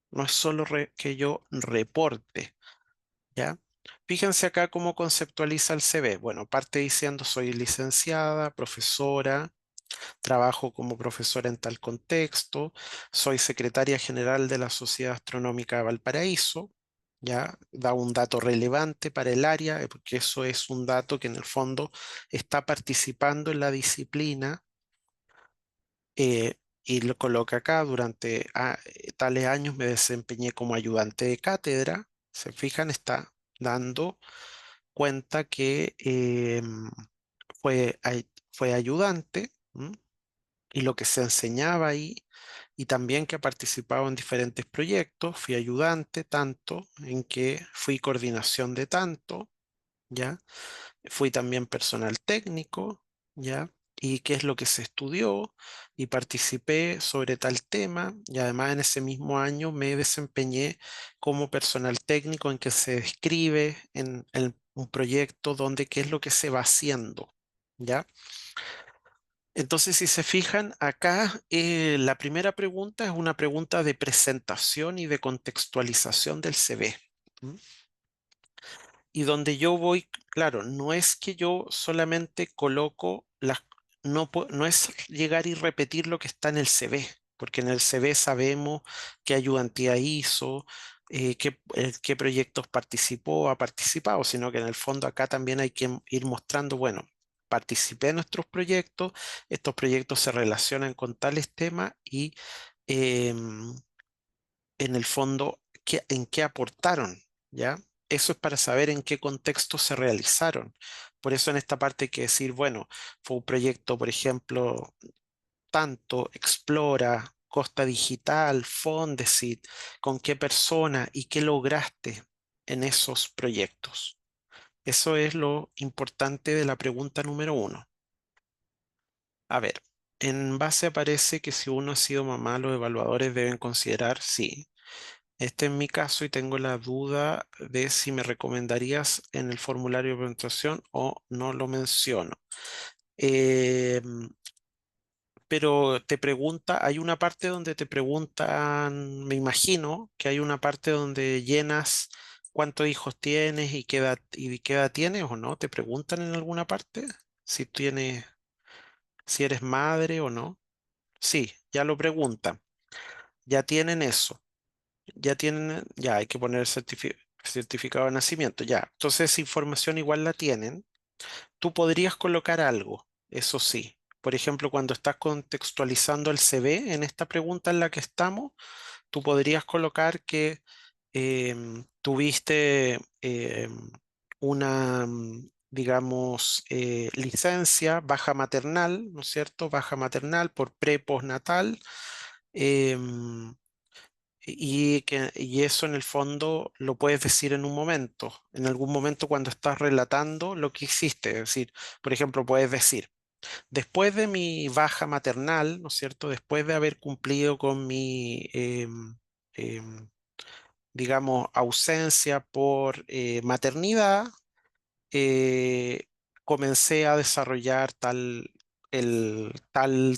Speaker 1: no es solo que yo reporte, ¿ya? Fíjense acá cómo conceptualiza el CV. Bueno, parte diciendo soy licenciada, profesora, trabajo como profesora en tal contexto, soy secretaria general de la Sociedad Astronómica de Valparaíso, ya da un dato relevante para el área, porque eso es un dato que en el fondo está participando en la disciplina y lo coloca acá, durante tales años me desempeñé como ayudante de cátedra. Se fijan, está dando cuenta que fue ayudante, ¿m? Y lo que se enseñaba ahí, y también que ha participado en diferentes proyectos. Fui ayudante tanto en que fui coordinación de tanto, ¿ya? Fui también personal técnico, ¿ya? Y qué es lo que se estudió y participé sobre tal tema y además en ese mismo año me desempeñé como personal técnico en que se describe en un proyecto donde qué es lo que se va haciendo, ¿ya? Entonces, si se fijan, acá la primera pregunta es una pregunta de presentación y de contextualización del CV. ¿M? y donde yo voy, claro, no es que yo solamente coloco las, no es llegar y repetir lo que está en el CV, porque en el CV sabemos qué ayudantía hizo, qué proyectos participó, ha participado, sino que en el fondo acá también hay que ir mostrando, bueno, participé en nuestros proyectos, estos proyectos se relacionan con tales temas y em, en el fondo en qué aportaron, ¿ya? Eso es para saber en qué contexto se realizaron. Por eso en esta parte hay que decir, bueno, fue un proyecto, por ejemplo, tanto, Explora, Costa Digital, Fondesit, con qué persona y qué lograste en esos proyectos. Eso es lo importante de la pregunta número 1. A ver, en base aparece que si uno ha sido mamá, los evaluadores deben considerar, sí. Este es mi caso y tengo la duda de si me recomendarías en el formulario de presentación o no lo menciono. Eh, pero te pregunta, hay una parte donde te preguntan, me imagino que hay una parte donde llenas cuántos hijos tienes y qué edad tienes o no. ¿Te preguntan en alguna parte si tienes, si eres madre o no? Sí, ya lo preguntan. Ya tienen eso. Ya tienen, ya hay que poner certificado de nacimiento, ya. Entonces esa información igual la tienen. Tú podrías colocar algo, eso sí. Por ejemplo, cuando estás contextualizando el CV en esta pregunta en la que estamos, tú podrías colocar que tuviste una, digamos, licencia, baja maternal, ¿no es cierto? Baja maternal por postnatal. em, y eso en el fondo lo puedes decir en un momento, en algún momento cuando estás relatando lo que hiciste. Es decir, por ejemplo, puedes decir, después de mi baja maternal, ¿no es cierto? Después de haber cumplido con mi, em, digamos, ausencia por maternidad, eh, comencé a desarrollar tal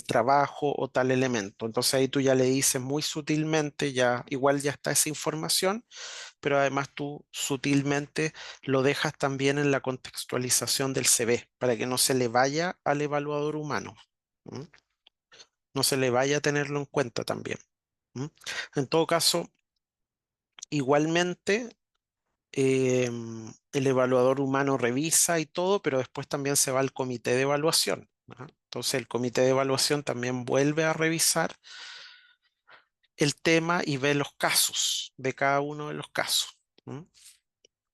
Speaker 1: trabajo o tal elemento. Entonces ahí tú ya le dices muy sutilmente, ya igual ya está esa información, pero además tú sutilmente lo dejas también en la contextualización del CV para que no se le vaya al evaluador humano. ¿M? No se le vaya a tenerlo en cuenta también. ¿M? En todo caso, igualmente el evaluador humano revisa y todo, pero después también se va al comité de evaluación. ¿Ah? Entonces el comité de evaluación también vuelve a revisar el tema y ve los casos de cada uno de los casos. ¿M?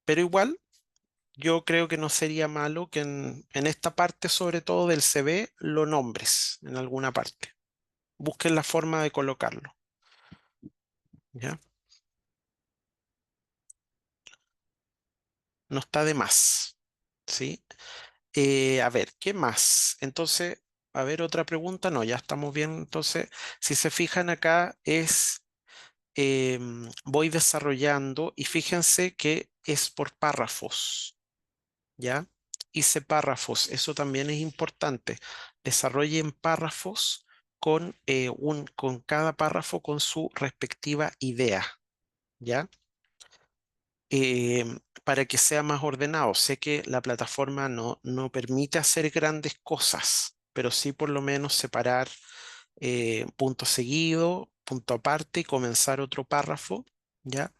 Speaker 1: Pero igual, yo creo que no sería malo que en esta parte, sobre todo del CV, lo nombres en alguna parte. Busquen la forma de colocarlo. ¿Ya? No está de más. ¿Sí? A ver, ¿qué más? Entonces, a ver, otra pregunta. No, ya estamos bien. Entonces, si se fijan acá, voy desarrollando y fíjense que es por párrafos, ¿ya? Hice párrafos, eso también es importante. Desarrollen párrafos con cada párrafo con su respectiva idea, ¿ya? Para que sea más ordenado. Sé que la plataforma no permite hacer grandes cosas, pero sí por lo menos separar punto seguido, punto aparte y comenzar otro párrafo, ¿ya?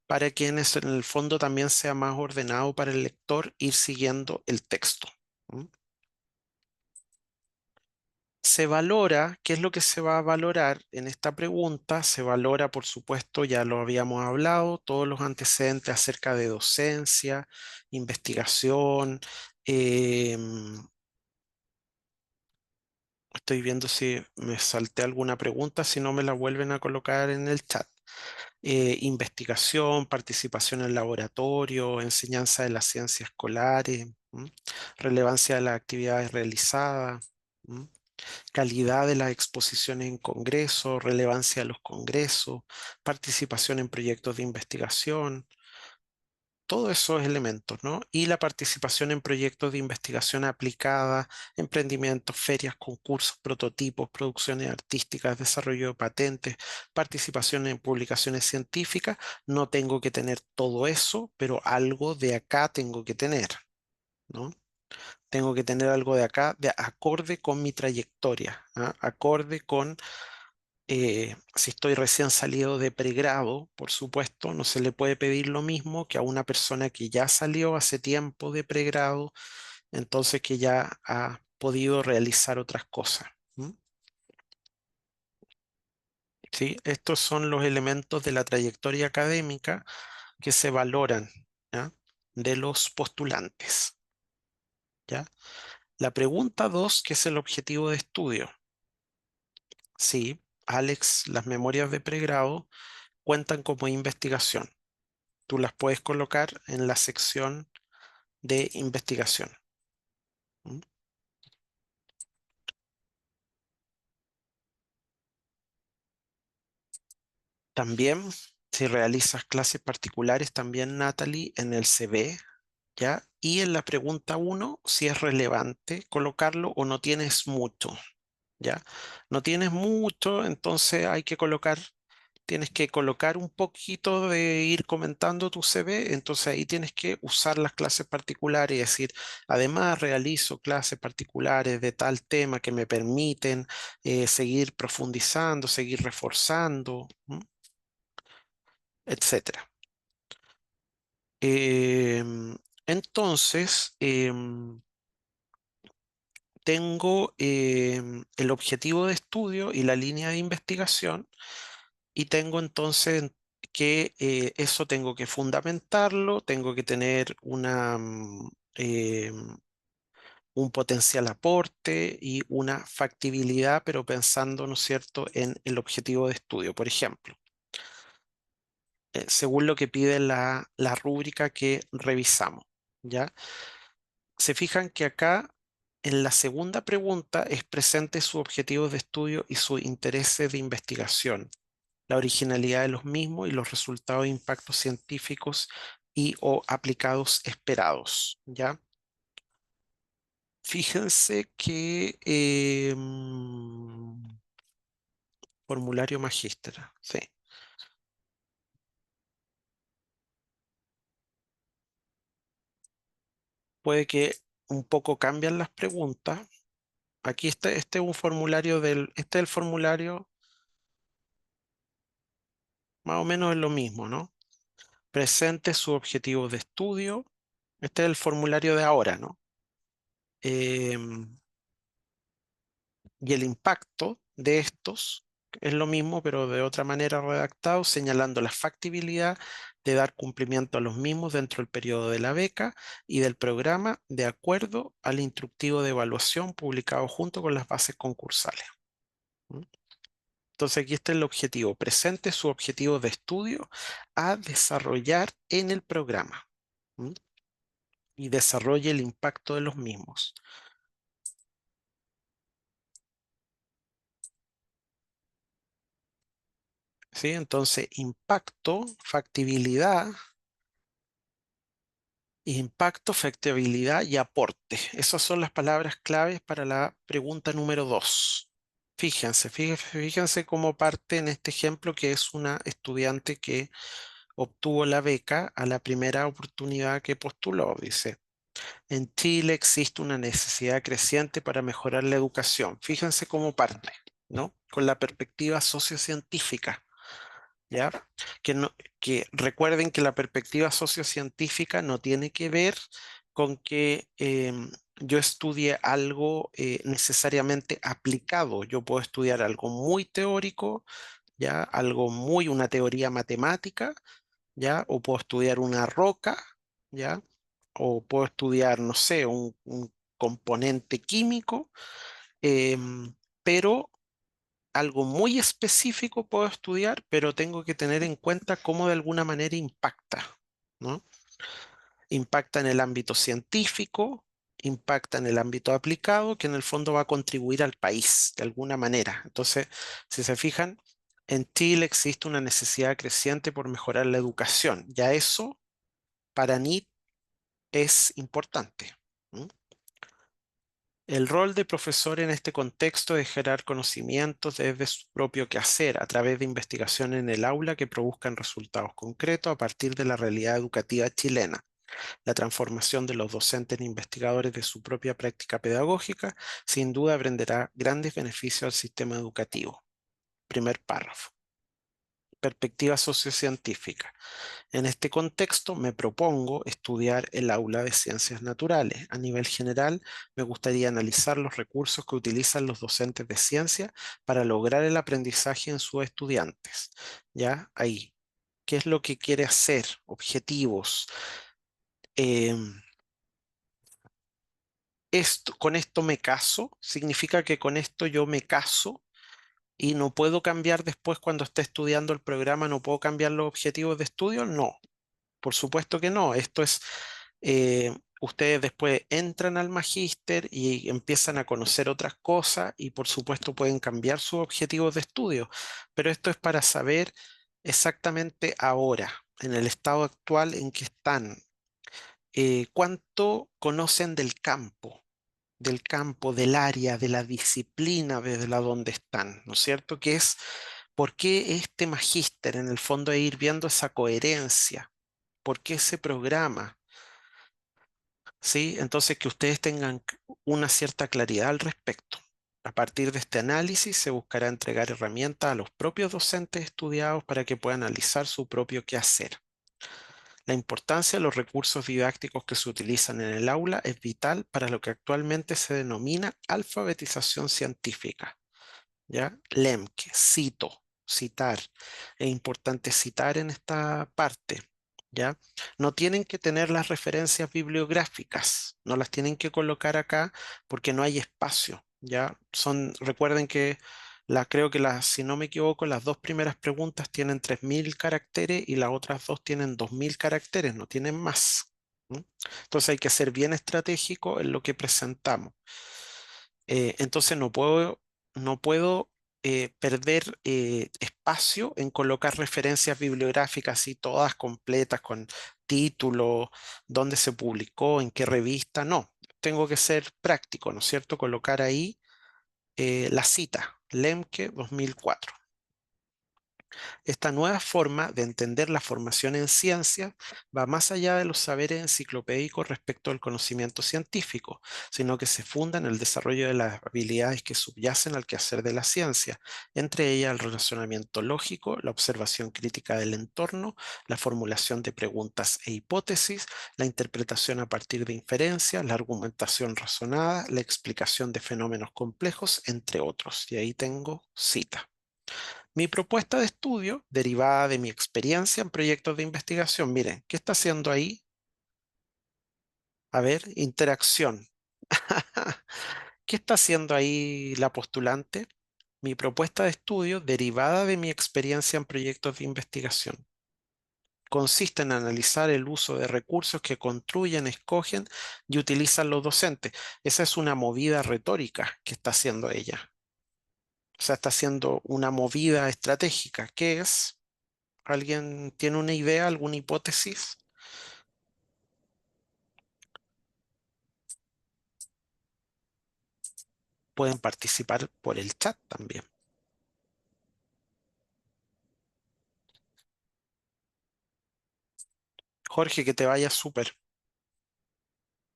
Speaker 1: Para que en el fondo también sea más ordenado para el lector ir siguiendo el texto. ¿M? Se valora, ¿qué es lo que se va a valorar en esta pregunta? Se valora, por supuesto, ya lo habíamos hablado, todos los antecedentes acerca de docencia, investigación. em, Estoy viendo si me salté alguna pregunta, si no me la vuelven a colocar en el chat. Investigación, participación en laboratorio, enseñanza de las ciencias escolares, ¿m? Relevancia de las actividades realizadas. ¿M? Calidad de las exposiciones en congresos, relevancia de los congresos, participación en proyectos de investigación, todos esos elementos, ¿no? Y la participación en proyectos de investigación aplicada, emprendimientos, ferias, concursos, prototipos, producciones artísticas, desarrollo de patentes, participación en publicaciones científicas. No tengo que tener todo eso, pero algo de acá tengo que tener, ¿no? Tengo que tener algo de acá, de acorde con mi trayectoria, ¿ah? Acorde con si estoy recién salido de pregrado, por supuesto, no se le puede pedir lo mismo que a una persona que ya salió hace tiempo de pregrado, entonces que ya ha podido realizar otras cosas. ¿M? ¿Sí? Estos son los elementos de la trayectoria académica que se valoran, ¿ya? De los postulantes, ¿ya? La pregunta 2, ¿qué es el objetivo de estudio? Sí, Alex, las memorias de pregrado cuentan como investigación. Tú las puedes colocar en la sección de investigación. ¿Mm? También, si realizas clases particulares, también Natalie, en el CV, ¿ya? Y en la pregunta 1, si es relevante colocarlo o no tienes mucho, ¿ya? No tienes mucho, entonces hay que colocar. Tienes que colocar un poquito de ir comentando tu CV, entonces ahí tienes que usar las clases particulares y decir, además realizo clases particulares de tal tema que me permiten seguir profundizando, seguir reforzando, ¿m? Etcétera. Entonces, tengo el objetivo de estudio y la línea de investigación. Y tengo entonces que eso tengo que fundamentarlo, tengo que tener un potencial aporte y una factibilidad, pero pensando, ¿no es cierto?, en el objetivo de estudio. Por ejemplo, según lo que pide la rúbrica que revisamos, ¿ya? Se fijan que acá en la segunda pregunta es presente sus objetivos de estudio y sus intereses de investigación, la originalidad de los mismos y los resultados de impactos científicos y o aplicados esperados, ¿ya? Fíjense que formulario magíster, sí. Puede que un poco cambian las preguntas. Aquí este es un formulario este es el formulario, más o menos es lo mismo, ¿no? Presente su objetivo de estudio. Este es el formulario de ahora, ¿no? Em, y el impacto de estos es lo mismo, pero de otra manera redactado, señalando la factibilidad de dar cumplimiento a los mismos dentro del periodo de la beca y del programa de acuerdo al instructivo de evaluación publicado junto con las bases concursales. ¿Mm? Entonces aquí está el objetivo. Presente su objetivo de estudio a desarrollar en el programa. ¿Mm? Y desarrolle el impacto de los mismos. ¿Sí? Entonces, impacto, factibilidad, factibilidad y aporte. Esas son las palabras claves para la pregunta número 2. Fíjense cómo parte en este ejemplo que es una estudiante que obtuvo la beca a la primera oportunidad que postuló. Dice, en Chile existe una necesidad creciente para mejorar la educación. Fíjense cómo parte, ¿no? Con la perspectiva sociocientífica. ¿Ya? Que, no, que recuerden que la perspectiva sociocientífica no tiene que ver con que yo estudie algo necesariamente aplicado. Yo puedo estudiar algo muy teórico, ¿ya? Algo muy, una teoría matemática, ¿ya? O puedo estudiar una roca, ¿ya? O puedo estudiar, no sé, un componente químico, pero algo muy específico puedo estudiar, pero tengo que tener en cuenta cómo de alguna manera impacta, ¿no? Impacta en el ámbito científico, impacta en el ámbito aplicado, que en el fondo va a contribuir al país de alguna manera. Entonces, si se fijan, en Chile existe una necesidad creciente por mejorar la educación. Ya eso para NEET es importante. ¿Mm? El rol de profesor en este contexto es generar conocimientos desde su propio quehacer a través de investigación en el aula que produzcan resultados concretos a partir de la realidad educativa chilena. La transformación de los docentes en investigadores de su propia práctica pedagógica sin duda brindará grandes beneficios al sistema educativo. Primer párrafo. Perspectiva sociocientífica. En este contexto me propongo estudiar el aula de ciencias naturales. A nivel general, me gustaría analizar los recursos que utilizan los docentes de ciencia para lograr el aprendizaje en sus estudiantes. ¿Ya? Ahí. ¿Qué es lo que quiere hacer? Objetivos. Con esto me caso. Significa que con esto yo me caso y no puedo cambiar después cuando esté estudiando el programa, no puedo cambiar los objetivos de estudio. No. Por supuesto que no. Esto es, ustedes después entran al magíster y empiezan a conocer otras cosas y por supuesto pueden cambiar sus objetivos de estudio. Pero esto es para saber exactamente ahora, en el estado actual en que están, cuánto conocen del campo, del área, de la disciplina desde la donde están, ¿no es cierto? Que es por qué este magíster en el fondo es ir viendo esa coherencia. ¿Por qué ese programa? ¿Sí? Entonces, que ustedes tengan una cierta claridad al respecto. A partir de este análisis se buscará entregar herramientas a los propios docentes estudiados para que puedan analizar su propio quehacer. La importancia de los recursos didácticos que se utilizan en el aula es vital para lo que actualmente se denomina alfabetización científica. ¿Ya? Lemke, cito, citar. Es importante citar en esta parte. ¿Ya? No tienen que tener las referencias bibliográficas, no las tienen que colocar acá porque no hay espacio. ¿Ya? Recuerden que creo que si no me equivoco, las dos primeras preguntas tienen 3000 caracteres y las otras dos tienen 2000 caracteres, no tienen más. ¿M? Entonces hay que ser bien estratégico en lo que presentamos. Entonces no puedo perder espacio en colocar referencias bibliográficas y todas completas con título, dónde se publicó, en qué revista. No, tengo que ser práctico, ¿no es cierto? Colocar ahí la cita, Lemke 2004. Esta nueva forma de entender la formación en ciencia va más allá de los saberes enciclopédicos respecto al conocimiento científico, sino que se funda en el desarrollo de las habilidades que subyacen al quehacer de la ciencia, entre ellas el razonamiento lógico, la observación crítica del entorno, la formulación de preguntas e hipótesis, la interpretación a partir de inferencias, la argumentación razonada, la explicación de fenómenos complejos, entre otros. Y ahí tengo cita. Mi propuesta de estudio, derivada de mi experiencia en proyectos de investigación, miren, ¿qué está haciendo ahí? A ver, interacción. ¿Qué está haciendo ahí la postulante? Mi propuesta de estudio, derivada de mi experiencia en proyectos de investigación, consiste en analizar el uso de recursos que construyen, escogen y utilizan los docentes. Esa es una movida retórica que está haciendo ella. O sea, está haciendo una movida estratégica. ¿Qué es? ¿Alguien tiene una idea, alguna hipótesis? Pueden participar por el chat también. Jorge, que te vaya súper.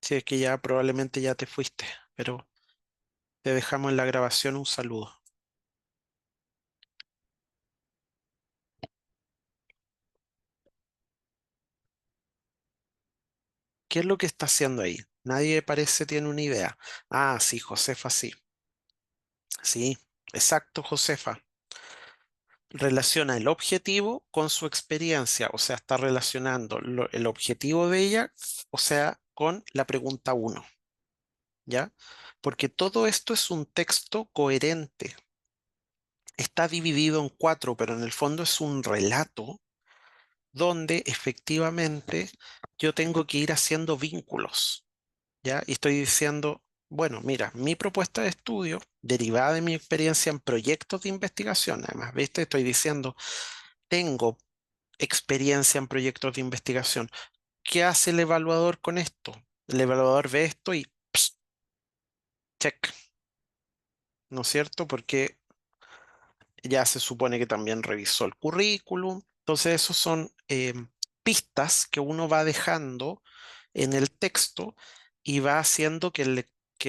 Speaker 1: Si es que ya probablemente ya te fuiste, pero te dejamos en la grabación un saludo. ¿Qué es lo que está haciendo ahí? Nadie parece tiene una idea. Ah, sí, Josefa, sí. Sí, exacto, Josefa. Relaciona el objetivo con su experiencia, o sea, está relacionando el objetivo de ella, o sea, con la pregunta 1, ¿ya? Porque todo esto es un texto coherente. Está dividido en 4, pero en el fondo es un relato donde efectivamente yo tengo que ir haciendo vínculos, ¿ya? Y estoy diciendo, bueno, mira, mi propuesta de estudio, derivada de mi experiencia en proyectos de investigación, además, ¿viste? Estoy diciendo, tengo experiencia en proyectos de investigación. ¿qué hace el evaluador con esto? El evaluador ve esto y pss, check, ¿no es cierto? Porque ya se supone que también revisó el currículum. Entonces, esos son pistas que uno va dejando en el texto y va haciendo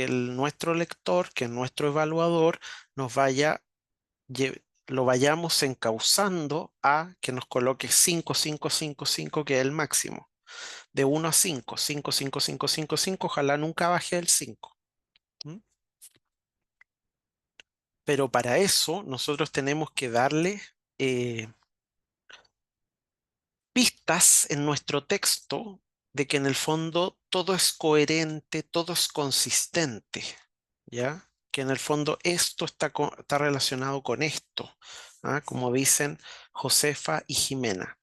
Speaker 1: nuestro lector, que nuestro evaluador, nos vaya, lo vayamos encauzando a que nos coloque 5, 5, 5, 5, que es el máximo. De 1 a 5, 5, 5, 5, 5, 5, ojalá nunca baje el 5. ¿Mm? Pero para eso nosotros tenemos que darle eh, pistas en nuestro texto de que en el fondo todo es coherente, todo es consistente, ¿ya? Que en el fondo esto está relacionado con esto, ¿ah? Como dicen Josefa y Jimena,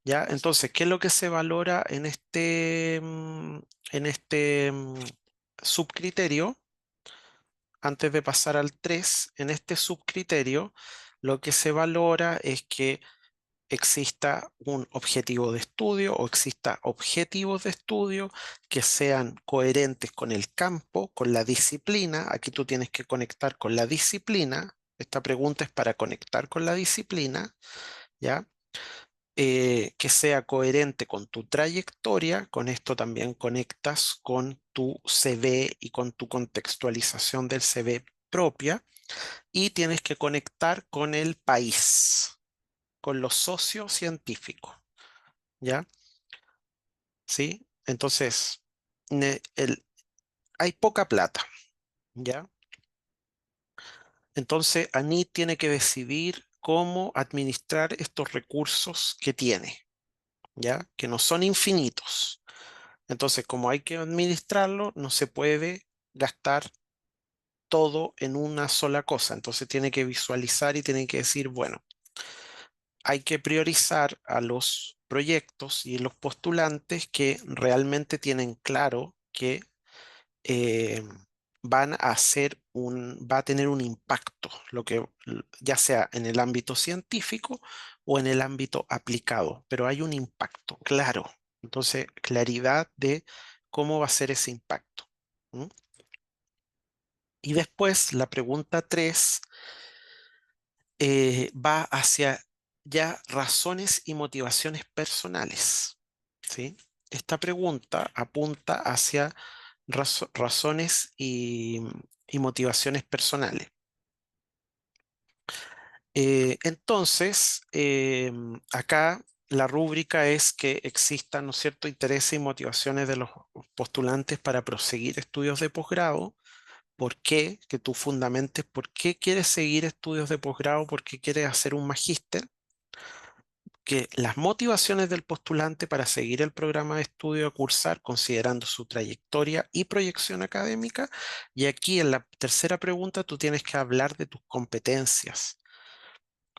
Speaker 1: ¿ya? Entonces, ¿qué es lo que se valora en este subcriterio? Antes de pasar al 3, en este subcriterio, lo que se valora es que exista un objetivo de estudio o exista objetivos de estudio que sean coherentes con el campo, con la disciplina. Aquí tú tienes que conectar con la disciplina. Esta pregunta es para conectar con la disciplina, ¿ya? Que sea coherente con tu trayectoria. Con esto también conectas con tu CV y con tu contextualización del CV propia. Y tienes que conectar con el país, con lo sociocientífico, ¿ya? ¿Sí? Entonces, ne- el- hay poca plata, ¿ya? Entonces, Anit tiene que decidir cómo administrar estos recursos que tiene, ¿ya? Que no son infinitos. Entonces, como hay que administrarlo, no se puede gastar todo en una sola cosa. Entonces, tiene que visualizar y tiene que decir, bueno, hay que priorizar a los proyectos y los postulantes que realmente tienen claro que eh, va a tener un impacto, ya sea en el ámbito científico o en el ámbito aplicado, pero hay un impacto, claro. Entonces, claridad de cómo va a ser ese impacto. ¿Mm? Y después, la pregunta 3 va hacia ya razones y motivaciones personales, ¿sí? Esta pregunta apunta hacia razones y motivaciones personales. Entonces, acá la rúbrica es que existan, ¿no es cierto?, intereses y motivaciones de los postulantes para proseguir estudios de posgrado. ¿Por qué? Que tú fundamentes por qué quieres seguir estudios de posgrado, por qué quieres hacer un magíster, que las motivaciones del postulante para seguir el programa de estudio a cursar, considerando su trayectoria y proyección académica. Y aquí en la tercera pregunta tú tienes que hablar de tus competencias,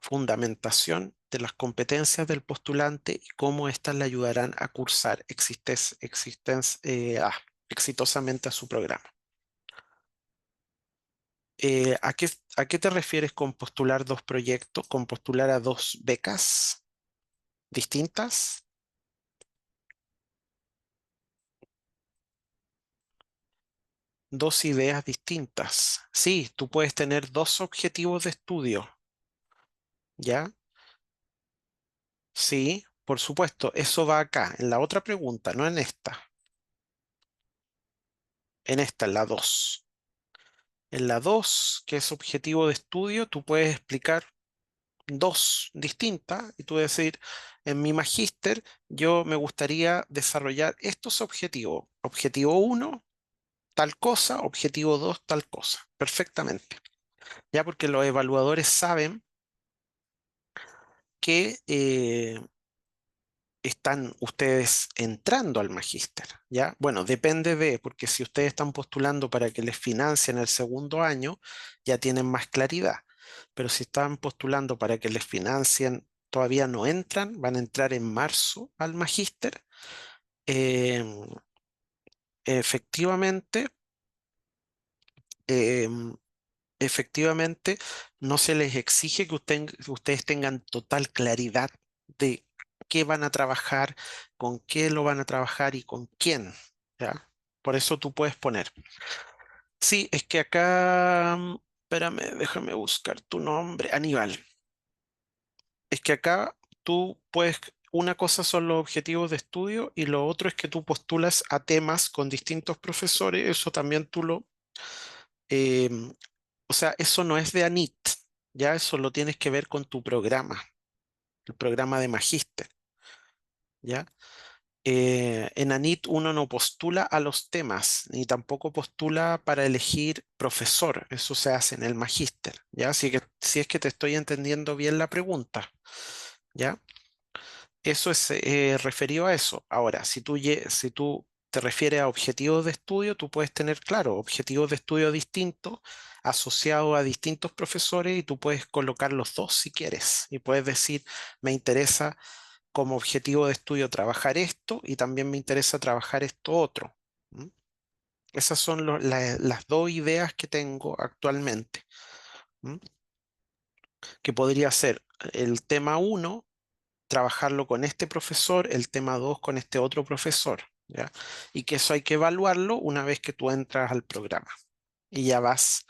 Speaker 1: fundamentación de las competencias del postulante y cómo éstas le ayudarán a cursar exitosamente a su programa. ¿A qué te refieres con postular dos proyectos, con postular a dos becas distintas? Dos ideas distintas. Sí, tú puedes tener dos objetivos de estudio, ¿ya? Sí, por supuesto, eso va acá, en la otra pregunta, no en esta. En la 2. En la 2, que es objetivo de estudio, tú puedes explicar dos distintas y tú decir, en mi magíster yo me gustaría desarrollar estos objetivos. Objetivo 1, tal cosa, objetivo 2, tal cosa. Perfectamente. Ya porque los evaluadores saben que están ustedes entrando al magíster, ¿ya? Bueno, depende porque si ustedes están postulando para que les financien el segundo año, ya tienen más claridad. Pero si están postulando para que les financien, todavía no entran, van a entrar en marzo al magíster. em, efectivamente, em, efectivamente, no se les exige que ustedes tengan total claridad de qué van a trabajar, con qué lo van a trabajar y con quién, ¿ya? Por eso tú puedes poner. Sí, es que acá, espérame, déjame buscar tu nombre, Aníbal. Es que acá tú puedes, una cosa son los objetivos de estudio y lo otro es que tú postulas a temas con distintos profesores, eso también tú em, o sea, eso no es de ANIT, ya eso lo tienes que ver con tu programa, el programa de magíster, ¿ya? En ANIT uno no postula a los temas, ni tampoco postula para elegir profesor, eso se hace en el magíster, ¿ya? Así que si es que te estoy entendiendo bien la pregunta, ¿ya? Eso es referido a eso. Ahora, si tú te refieres a objetivos de estudio, tú puedes tener, claro, objetivos de estudio distintos asociados a distintos profesores y tú puedes colocar los dos si quieres. Y puedes decir, me interesa como objetivo de estudio trabajar esto y también me interesa trabajar esto otro. ¿Mm? Esas son las dos ideas que tengo actualmente. ¿Mm? Que podría ser el tema uno trabajarlo con este profesor, el tema 2 con este otro profesor, ¿ya? Y que eso hay que evaluarlo una vez que tú entras al programa y ya vas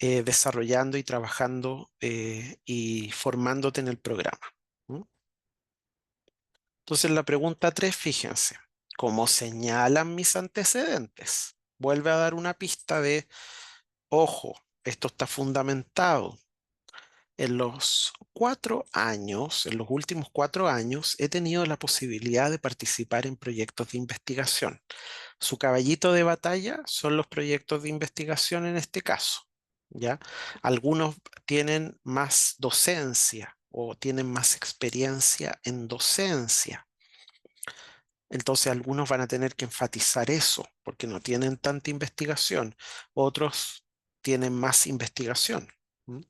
Speaker 1: desarrollando y trabajando y formándote en el programa. ¿Mm? Entonces la pregunta 3, fíjense, ¿cómo señalan mis antecedentes? Vuelve a dar una pista de, ojo, esto está fundamentado. En los 4 años, en los últimos 4 años, he tenido la posibilidad de participar en proyectos de investigación. Su caballito de batalla son los proyectos de investigación en este caso, ¿ya? Algunos tienen más docencia o tienen más experiencia en docencia. Entonces algunos van a tener que enfatizar eso porque no tienen tanta investigación. Otros tienen más investigación. ¿Mm?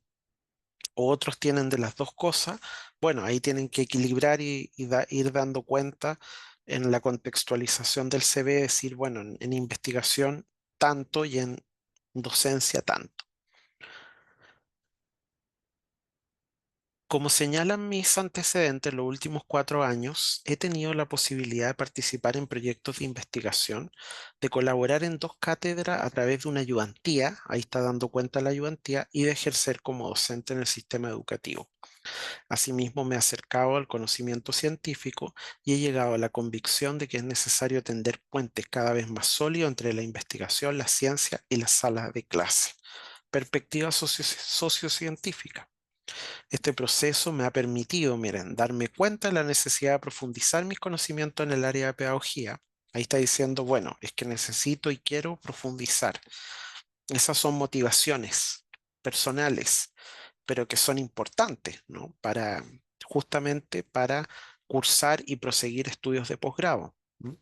Speaker 1: O otros tienen de las dos cosas, bueno, ahí tienen que equilibrar y ir dando cuenta en la contextualización del CV, decir, bueno, en investigación tanto y en docencia tanto. Como señalan mis antecedentes, los últimos 4 años he tenido la posibilidad de participar en proyectos de investigación, de colaborar en 2 cátedras a través de una ayudantía, ahí está dando cuenta la ayudantía, y de ejercer como docente en el sistema educativo. Asimismo, me he acercado al conocimiento científico y he llegado a la convicción de que es necesario tender puentes cada vez más sólidos entre la investigación, la ciencia y las salas de clase. Perspectiva sociocientífica. Este proceso me ha permitido, miren, darme cuenta de la necesidad de profundizar mis conocimientos en el área de pedagogía. Ahí está diciendo, bueno, es que necesito y quiero profundizar. Esas son motivaciones personales, pero que son importantes, ¿no? Para, justamente para cursar y proseguir estudios de posgrado. ¿M?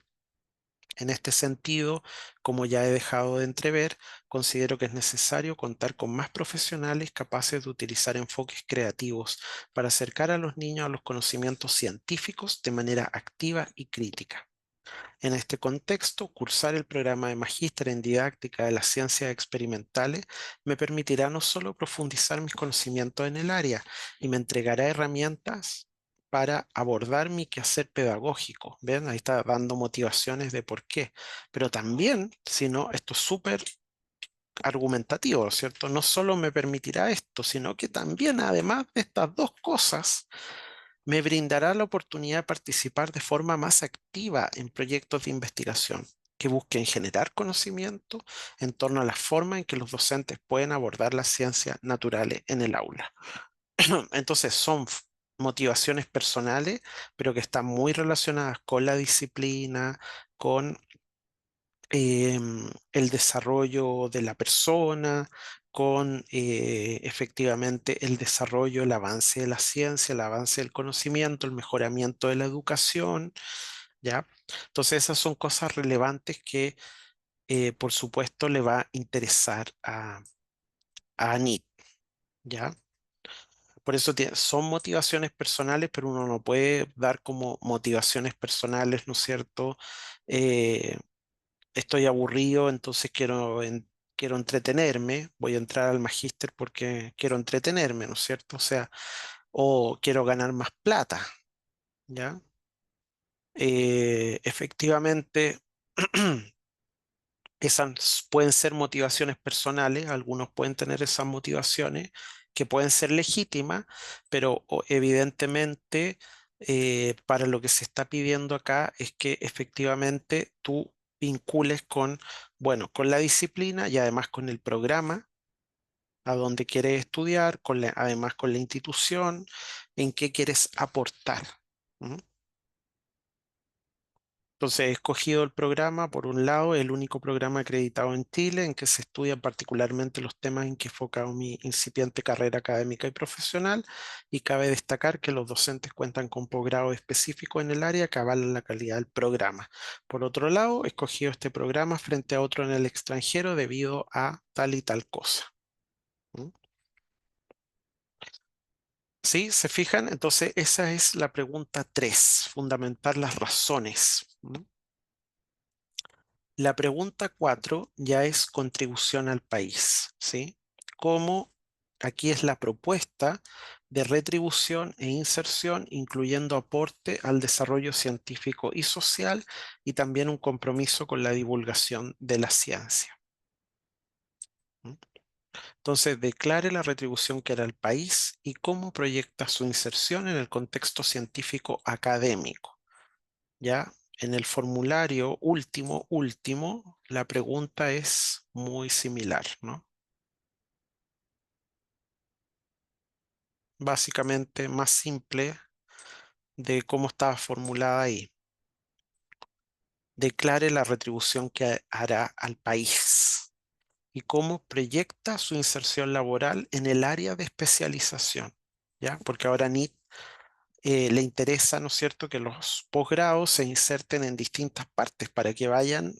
Speaker 1: En este sentido, como ya he dejado de entrever, considero que es necesario contar con más profesionales capaces de utilizar enfoques creativos para acercar a los niños a los conocimientos científicos de manera activa y crítica. En este contexto, cursar el programa de magíster en didáctica de las ciencias experimentales me permitirá no solo profundizar mis conocimientos en el área y me entregará herramientas para abordar mi quehacer pedagógico. ¿Ven? Ahí está dando motivaciones de por qué. Pero también, si no, esto es súper argumentativo, ¿cierto? No solo me permitirá esto, sino que también, además de estas dos cosas, me brindará la oportunidad de participar de forma más activa en proyectos de investigación que busquen generar conocimiento en torno a la forma en que los docentes pueden abordar las ciencias naturales en el aula. Entonces son motivaciones personales, pero que están muy relacionadas con la disciplina, con el desarrollo de la persona, con efectivamente el desarrollo, el avance de la ciencia, el avance del conocimiento, el mejoramiento de la educación, ¿ya? Entonces esas son cosas relevantes que por supuesto le va a interesar a Anit, ¿ya? Por eso son motivaciones personales, pero uno no puede dar como motivaciones personales, ¿no es cierto? Eh, Estoy aburrido, entonces quiero entretenerme, voy a entrar al magíster porque quiero entretenerme, ¿no es cierto? O sea, o quiero ganar más plata, ¿ya? Efectivamente, esas pueden ser motivaciones personales, algunos pueden tener esas motivaciones que pueden ser legítimas, pero evidentemente para lo que se está pidiendo acá es que efectivamente tú vincules con, bueno, con la disciplina y además con el programa a donde quieres estudiar, además con la institución, en qué quieres aportar. ¿Mm? Entonces he escogido el programa, por un lado, el único programa acreditado en Chile en que se estudian particularmente los temas en que he enfocado mi incipiente carrera académica y profesional, y cabe destacar que los docentes cuentan con posgrado específico en el área que avalan la calidad del programa. Por otro lado, he escogido este programa frente a otro en el extranjero debido a tal y tal cosa. ¿Mm? ¿Sí? ¿Se fijan? Entonces esa es la pregunta 3, fundamentar las razones. ¿Mm? La pregunta 4 ya es contribución al país, ¿sí? ¿Cómo? Aquí es la propuesta de retribución e inserción, incluyendo aporte al desarrollo científico y social y también un compromiso con la divulgación de la ciencia. ¿Mm? Entonces, declare la retribución que hará al país y cómo proyecta su inserción en el contexto científico académico. ¿Ya? En el formulario último, la pregunta es muy similar, ¿no? Básicamente más simple de cómo estaba formulada ahí. Declare la retribución que hará al país y cómo proyecta su inserción laboral en el área de especialización, ¿ya? Porque ahora NIT le interesa, ¿no es cierto?, que los posgrados se inserten en distintas partes para que vayan,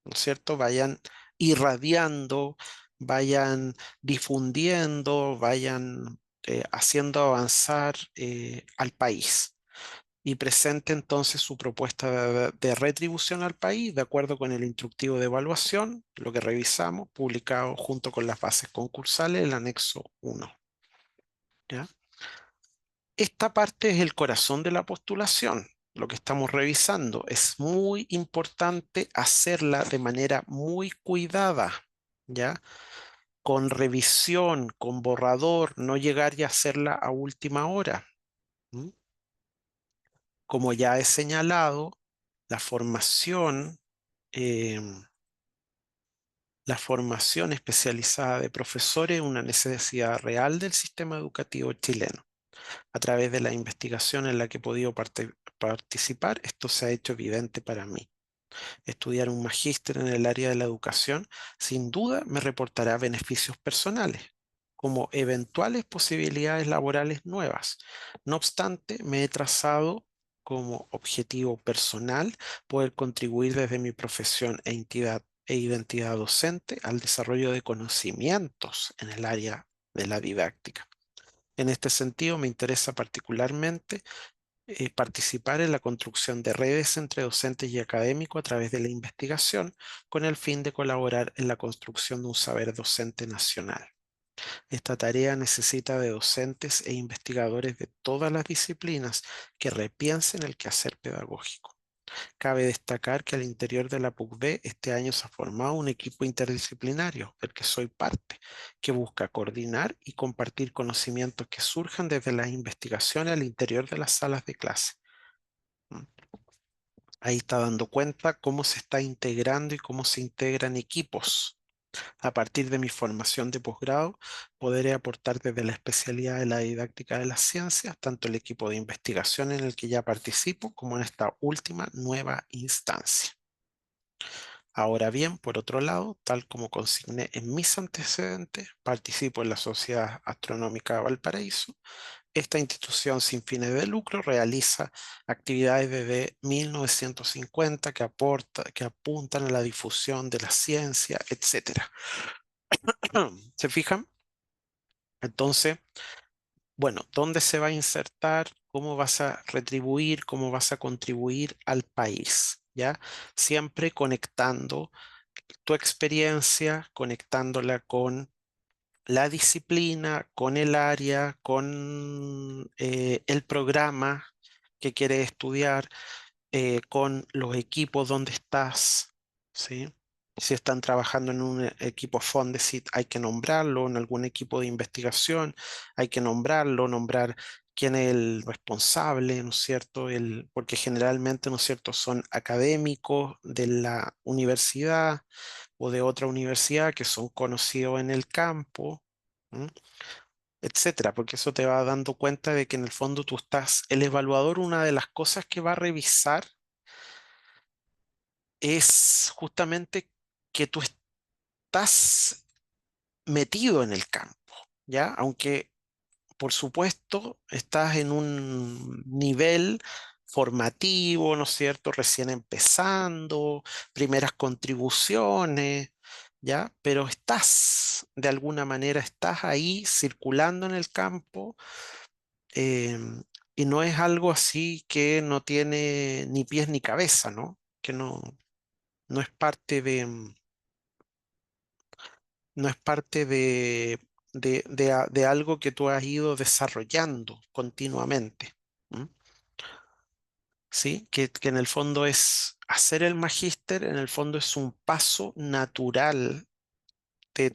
Speaker 1: ¿no es cierto?, vayan irradiando, vayan difundiendo, vayan haciendo avanzar al país. Y presente entonces su propuesta de retribución al país de acuerdo con el instructivo de evaluación, lo que revisamos, publicado junto con las bases concursales, el anexo 1. ¿Ya? Esta parte es el corazón de la postulación, lo que estamos revisando. Es muy importante hacerla de manera muy cuidada, ¿ya? Con revisión, con borrador, no llegar y hacerla a última hora. ¿Mm? Como ya he señalado, la formación, la formación especializada de profesores es una necesidad real del sistema educativo chileno. A través de la investigación en la que he podido participar, esto se ha hecho evidente para mí. Estudiar un magíster en el área de la educación sin duda me reportará beneficios personales, como eventuales posibilidades laborales nuevas. No obstante, me he trazado como objetivo personal poder contribuir desde mi profesión e identidad docente al desarrollo de conocimientos en el área de la didáctica. En este sentido, me interesa particularmente participar en la construcción de redes entre docentes y académicos a través de la investigación, con el fin de colaborar en la construcción de un saber docente nacional. Esta tarea necesita de docentes e investigadores de todas las disciplinas que repiensen el quehacer pedagógico. Cabe destacar que al interior de la PUCB este año se ha formado un equipo interdisciplinario, del que soy parte, que busca coordinar y compartir conocimientos que surjan desde las investigaciones al interior de las salas de clase. ¿Mm? Ahí está dando cuenta cómo se está integrando y cómo se integran equipos. A partir de mi formación de posgrado, podré aportar desde la especialidad de la didáctica de las ciencias, tanto el equipo de investigación en el que ya participo, como en esta última nueva instancia. Ahora bien, por otro lado, tal como consigné en mis antecedentes, participo en la Sociedad Astronómica de Valparaíso. Esta institución sin fines de lucro realiza actividades desde 1950 que apuntan a la difusión de la ciencia, etcétera. ¿Se fijan? Entonces, bueno, ¿dónde se va a insertar? ¿Cómo vas a retribuir? ¿Cómo vas a contribuir al país? ¿Ya? Siempre conectando tu experiencia, conectándola con la disciplina, con el área, con el programa, qué quieres estudiar, con los equipos donde estás, ¿sí? Si están trabajando en un equipo Fondesit, hay que nombrarlo, en algún equipo de investigación, hay que nombrarlo, nombrar quién es el responsable, ¿no es cierto? Porque generalmente, ¿no es cierto?, son académicos de la universidad o de otra universidad que son conocidos en el campo, ¿m? Etcétera, porque eso te va dando cuenta de que en el fondo tú estás, el evaluador, una de las cosas que va a revisar es justamente que tú estás metido en el campo, ¿ya? Aunque, por supuesto, estás en un nivel formativo, ¿no es cierto? Recién empezando, primeras contribuciones, ¿ya? Pero estás, de alguna manera, estás ahí circulando en el campo, em, y no es algo así que no tiene ni pies ni cabeza, ¿no? Que no es parte no es parte de algo que tú has ido desarrollando continuamente. ¿M? ¿Sí? Que en el fondo es hacer el magíster, en el fondo es un paso natural de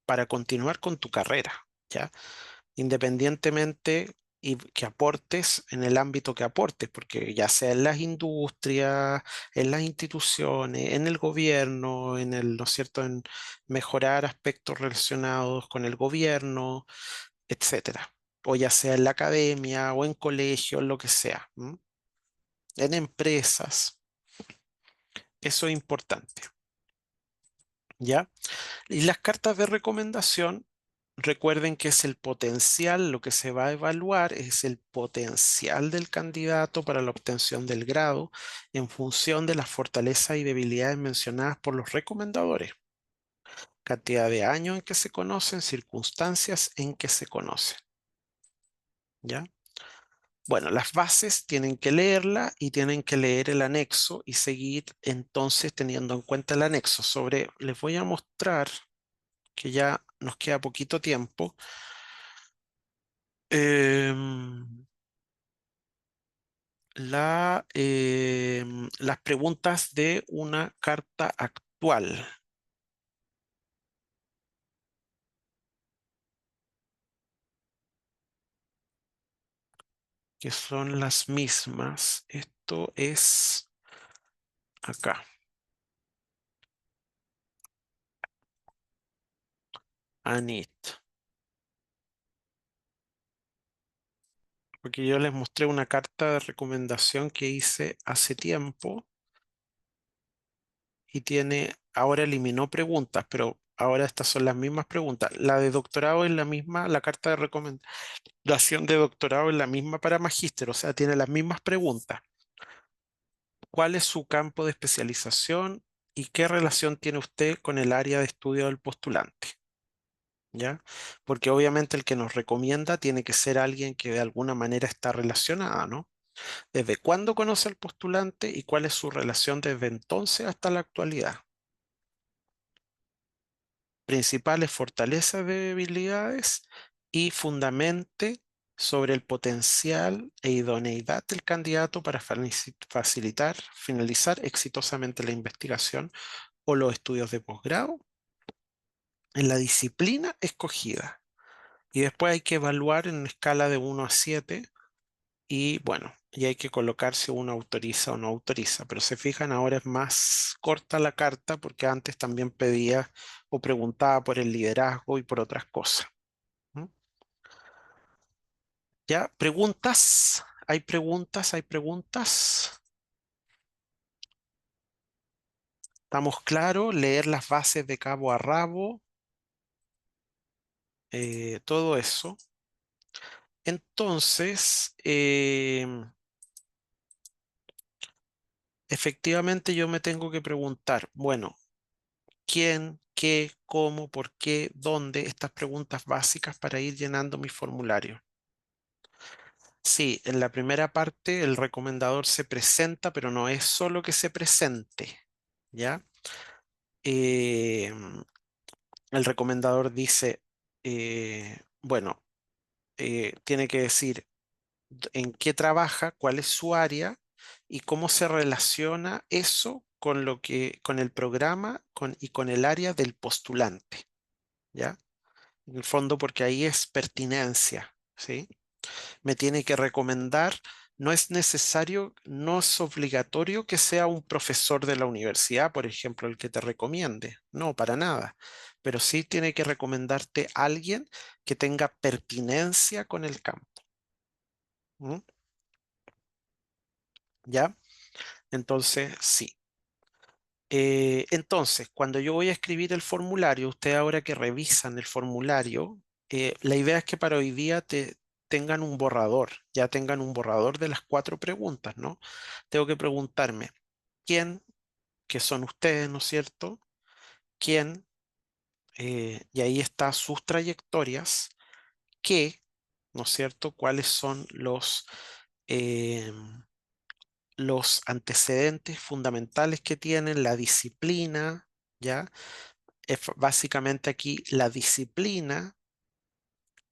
Speaker 1: para continuar con tu carrera, ¿ya? Independientemente y que aportes en el ámbito que aportes, porque ya sea en las industrias, en las instituciones, en el gobierno, ¿no es cierto?, en mejorar aspectos relacionados con el gobierno, etcétera. O ya sea en la academia o en colegio, lo que sea, ¿m? En empresas, eso es importante, ¿ya? Y las cartas de recomendación, recuerden que es el potencial, lo que se va a evaluar es el potencial del candidato para la obtención del grado en función de las fortalezas y debilidades mencionadas por los recomendadores, cantidad de años en que se conocen, circunstancias en que se conocen, ¿ya? Bueno, las bases tienen que leerla y tienen que leer el anexo y seguir entonces teniendo en cuenta el anexo. Les voy a mostrar que ya nos queda poquito tiempo. em, las preguntas de una carta actual, que son las mismas. Esto es acá. Anit. Porque yo les mostré una carta de recomendación que hice hace tiempo y ahora eliminó preguntas, pero ahora estas son las mismas preguntas. La de doctorado es la misma, la carta de recomendación de doctorado es la misma para magíster, o sea, tiene las mismas preguntas. ¿Cuál es su campo de especialización y qué relación tiene usted con el área de estudio del postulante? ¿Ya? Porque obviamente el que nos recomienda tiene que ser alguien que de alguna manera está relacionada, ¿no? ¿Desde cuándo conoce al postulante y cuál es su relación desde entonces hasta la actualidad? Principales fortalezas, debilidades y fundamente sobre el potencial e idoneidad del candidato para finalizar exitosamente la investigación o los estudios de posgrado en la disciplina escogida. Y después hay que evaluar en una escala de 1 a 7 y bueno, y hay que colocar si uno autoriza o no autoriza. Pero se fijan, ahora es más corta la carta porque antes también pedía o preguntaba por el liderazgo y por otras cosas. ¿Mm? ¿Ya? ¿Preguntas? ¿Hay preguntas? ¿Hay preguntas? ¿Estamos claros? Leer las bases de cabo a rabo, todo eso. Entonces, efectivamente yo me tengo que preguntar, bueno, ¿quién, qué, cómo, por qué, dónde? Estas preguntas básicas para ir llenando mi formulario. Sí, en la primera parte el recomendador se presenta, pero no es solo que se presente, ¿ya? Eh, el recomendador dice, bueno, tiene que decir en qué trabaja, cuál es su área y cómo se relaciona eso con con el programa y con el área del postulante, ¿ya? En el fondo, porque ahí es pertinencia, ¿sí? Me tiene que recomendar, no es necesario, no es obligatorio que sea un profesor de la universidad, por ejemplo, el que te recomiende, no, para nada, pero sí tiene que recomendarte alguien que tenga pertinencia con el campo, ¿m? ¿Ya? Entonces, sí. Entonces, cuando yo voy a escribir el formulario, ustedes ahora que revisan el formulario, la idea es que para hoy día tengan un borrador, ya tengan un borrador de las 4 preguntas, ¿no? Tengo que preguntarme quién, que son ustedes, ¿no es cierto? ¿Quién? Y ahí está sus trayectorias, qué, ¿no es cierto? ¿Cuáles son em, los antecedentes fundamentales que tienen, la disciplina, ¿ya? Es básicamente aquí la disciplina,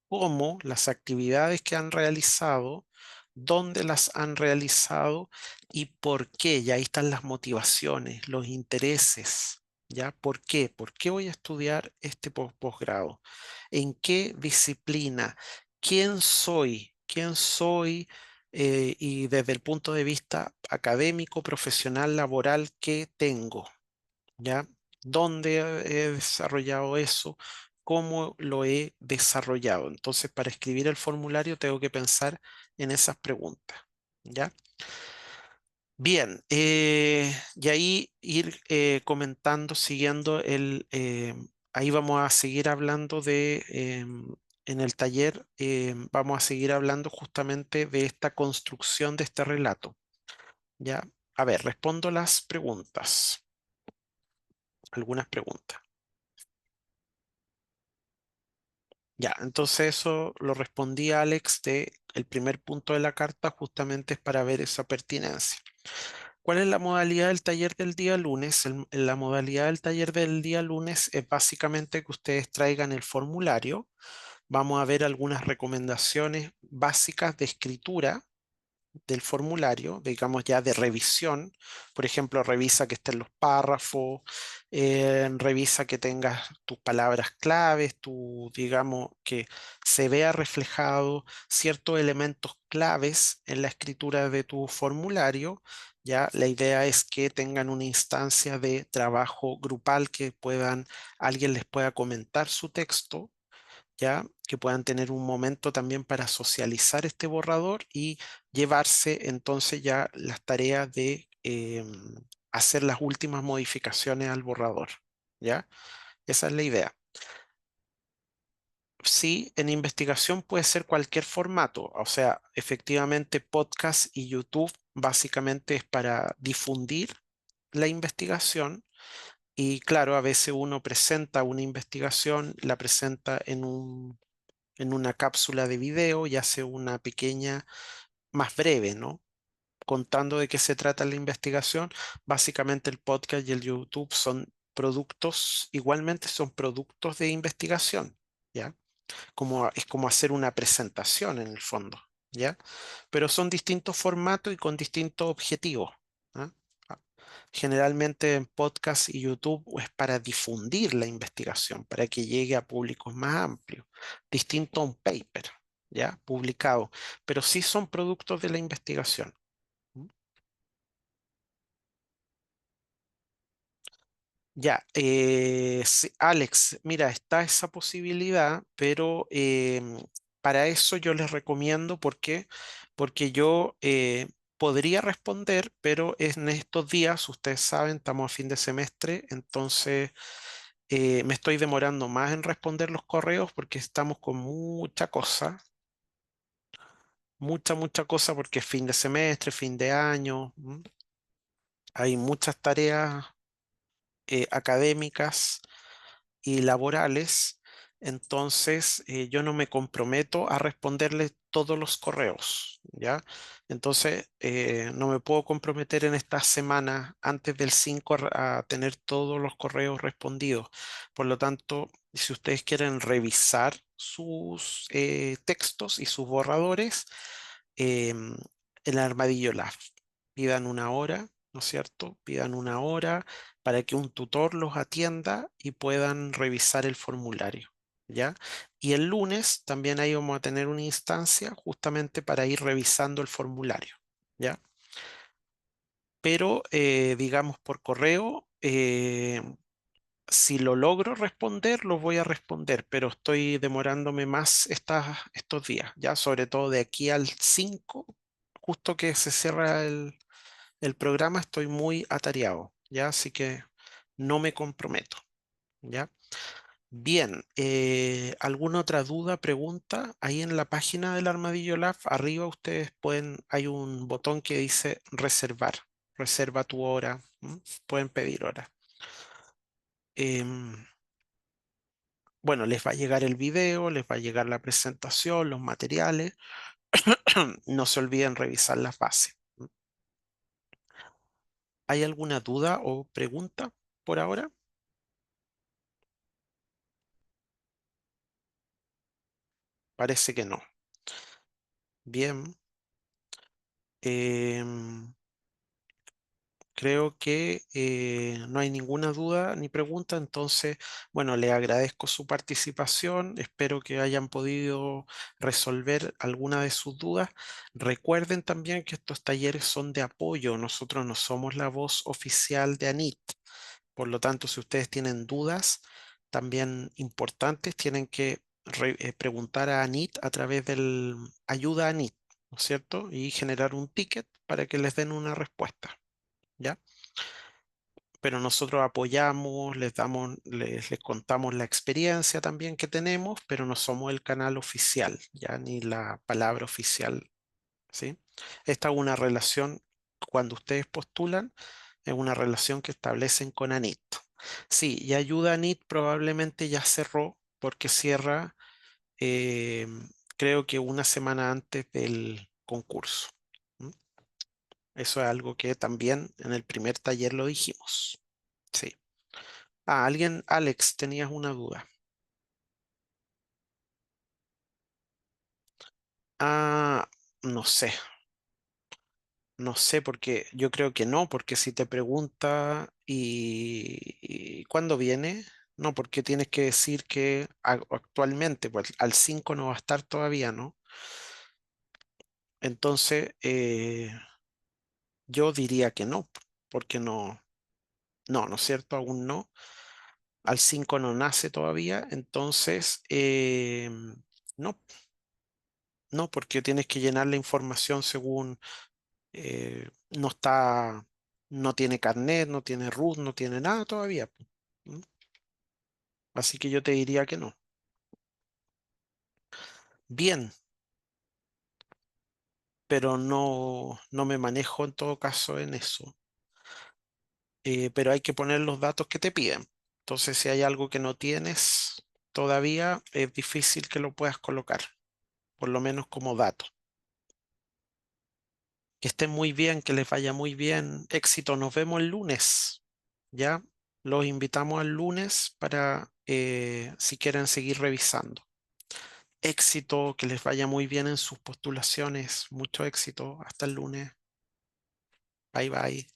Speaker 1: cómo las actividades que han realizado, dónde las han realizado y por qué. Y ahí están las motivaciones, los intereses. ¿Ya? ¿Por qué? ¿Por qué voy a estudiar este posgrado? ¿En qué disciplina? ¿Quién soy? ¿Quién soy? Y desde el punto de vista académico, profesional, laboral, ¿qué tengo? ¿Ya? ¿Dónde he desarrollado eso? ¿Cómo lo he desarrollado? Entonces, para escribir el formulario tengo que pensar en esas preguntas, ¿ya? Bien, y ahí ir comentando, siguiendo ahí vamos a seguir hablando en el taller, vamos a seguir hablando justamente de esta construcción de este relato, ¿ya? A ver, respondo las preguntas, algunas preguntas. Ya, entonces eso lo respondí a Alex de el primer punto de la carta, justamente es para ver esa pertinencia. ¿Cuál es la modalidad del taller del día lunes? La modalidad del taller del día lunes es básicamente que ustedes traigan el formulario. Vamos a ver algunas recomendaciones básicas de escritura del formulario, digamos ya de revisión. Por ejemplo, revisa que estén los párrafos, revisa que tengas tus palabras claves, digamos, que se vea reflejado ciertos elementos claves en la escritura de tu formulario. Ya la idea es que tengan una instancia de trabajo grupal que alguien les pueda comentar su texto, ya que puedan tener un momento también para socializar este borrador y llevarse entonces ya las tareas de hacer las últimas modificaciones al borrador, ¿ya? Esa es la idea. Sí, en investigación puede ser cualquier formato, o sea, efectivamente podcast y YouTube básicamente es para difundir la investigación. Y claro, a veces uno presenta una investigación, la presenta en una cápsula de video y hace una pequeña, más breve, ¿no? Contando de qué se trata la investigación. Básicamente el podcast y el YouTube son productos, igualmente son productos de investigación, ¿ya? Es como hacer una presentación en el fondo, ¿ya? Pero son distintos formatos y con distintos objetivos, ¿ah? Ah, Generalmente en podcast y YouTube es para difundir la investigación, para que llegue a públicos más amplios, distinto a un paper, ¿ya? Publicado, pero sí son productos de la investigación. ¿Mm? Ya, sí, Alex, mira, está esa posibilidad, pero para eso yo les recomiendo, ¿por qué? Porque yo podría responder, pero en estos días, ustedes saben, estamos a fin de semestre, entonces me estoy demorando más en responder los correos porque estamos con mucha cosa, porque es fin de semestre, fin de año, hay muchas tareas académicas y laborales, entonces yo no me comprometo a responderle todos los correos, ¿ya? Entonces no me puedo comprometer en esta semana antes del 5 a tener todos los correos respondidos. Por lo tanto, si ustedes quieren revisar sus textos y sus borradores, em, el Armadillo Lab. Pidan una hora, ¿no es cierto? Pidan una hora para que un tutor los atienda y puedan revisar el formulario, ¿ya? Y el lunes también ahí vamos a tener una instancia justamente para ir revisando el formulario, ¿ya? Pero digamos por correo, si lo logro responder, lo voy a responder, pero estoy demorándome más estos días, ya sobre todo de aquí al 5, justo que se cierra el programa, estoy muy atareado, ya, así que no me comprometo, ya. Bien, ¿alguna otra duda, pregunta? Ahí en la página del Armadillo Lab, arriba ustedes pueden, hay un botón que dice reservar, reserva tu hora, ¿m? Pueden pedir hora. Em, Bueno, les va a llegar el video, les va a llegar la presentación, los materiales. No se olviden revisar las bases. ¿Hay alguna duda o pregunta por ahora? Parece que no. Bien. em, Creo que no hay ninguna duda ni pregunta, entonces, bueno, le agradezco su participación, espero que hayan podido resolver alguna de sus dudas. Recuerden también que estos talleres son de apoyo, nosotros no somos la voz oficial de ANIT, por lo tanto, si ustedes tienen dudas también importantes, tienen que preguntar a ANIT a través del ayuda a ANIT, ¿no es cierto? Y generar un ticket para que les den una respuesta. ¿Ya? Pero nosotros apoyamos, les contamos la experiencia también que tenemos, pero no somos el canal oficial, ya ni la palabra oficial, ¿sí? Esta es una relación, cuando ustedes postulan, es una relación que establecen con ANIT. Sí, y ayuda a ANIT probablemente ya cerró, porque cierra, eh, creo que una semana antes del concurso. ¿M? Eso es algo que también en el primer taller lo dijimos. Sí. Alex, tenías una duda. Ah, no sé, no sé porque yo creo que no, porque si te pregunta y ¿cuándo viene? No, porque tienes que decir que actualmente, pues al 5 no va a estar todavía, ¿no? Entonces, yo diría que no, porque no es cierto, aún no. Al 5 no nace todavía, entonces, no, no, porque tienes que llenar la información según no está, no tiene carnet, no tiene RUT, no tiene nada todavía, po. ¿Mm? Así que yo te diría que no. Bien, pero no me manejo en todo caso en eso. Pero hay que poner los datos que te piden. Entonces, si hay algo que no tienes todavía, es difícil que lo puedas colocar, por lo menos como dato. Que estén muy bien, que les vaya muy bien. Éxito, nos vemos el lunes. ¿Ya? Los invitamos al lunes para si quieren seguir revisando. Éxito, que les vaya muy bien en sus postulaciones. Mucho éxito. Hasta el lunes. Bye bye.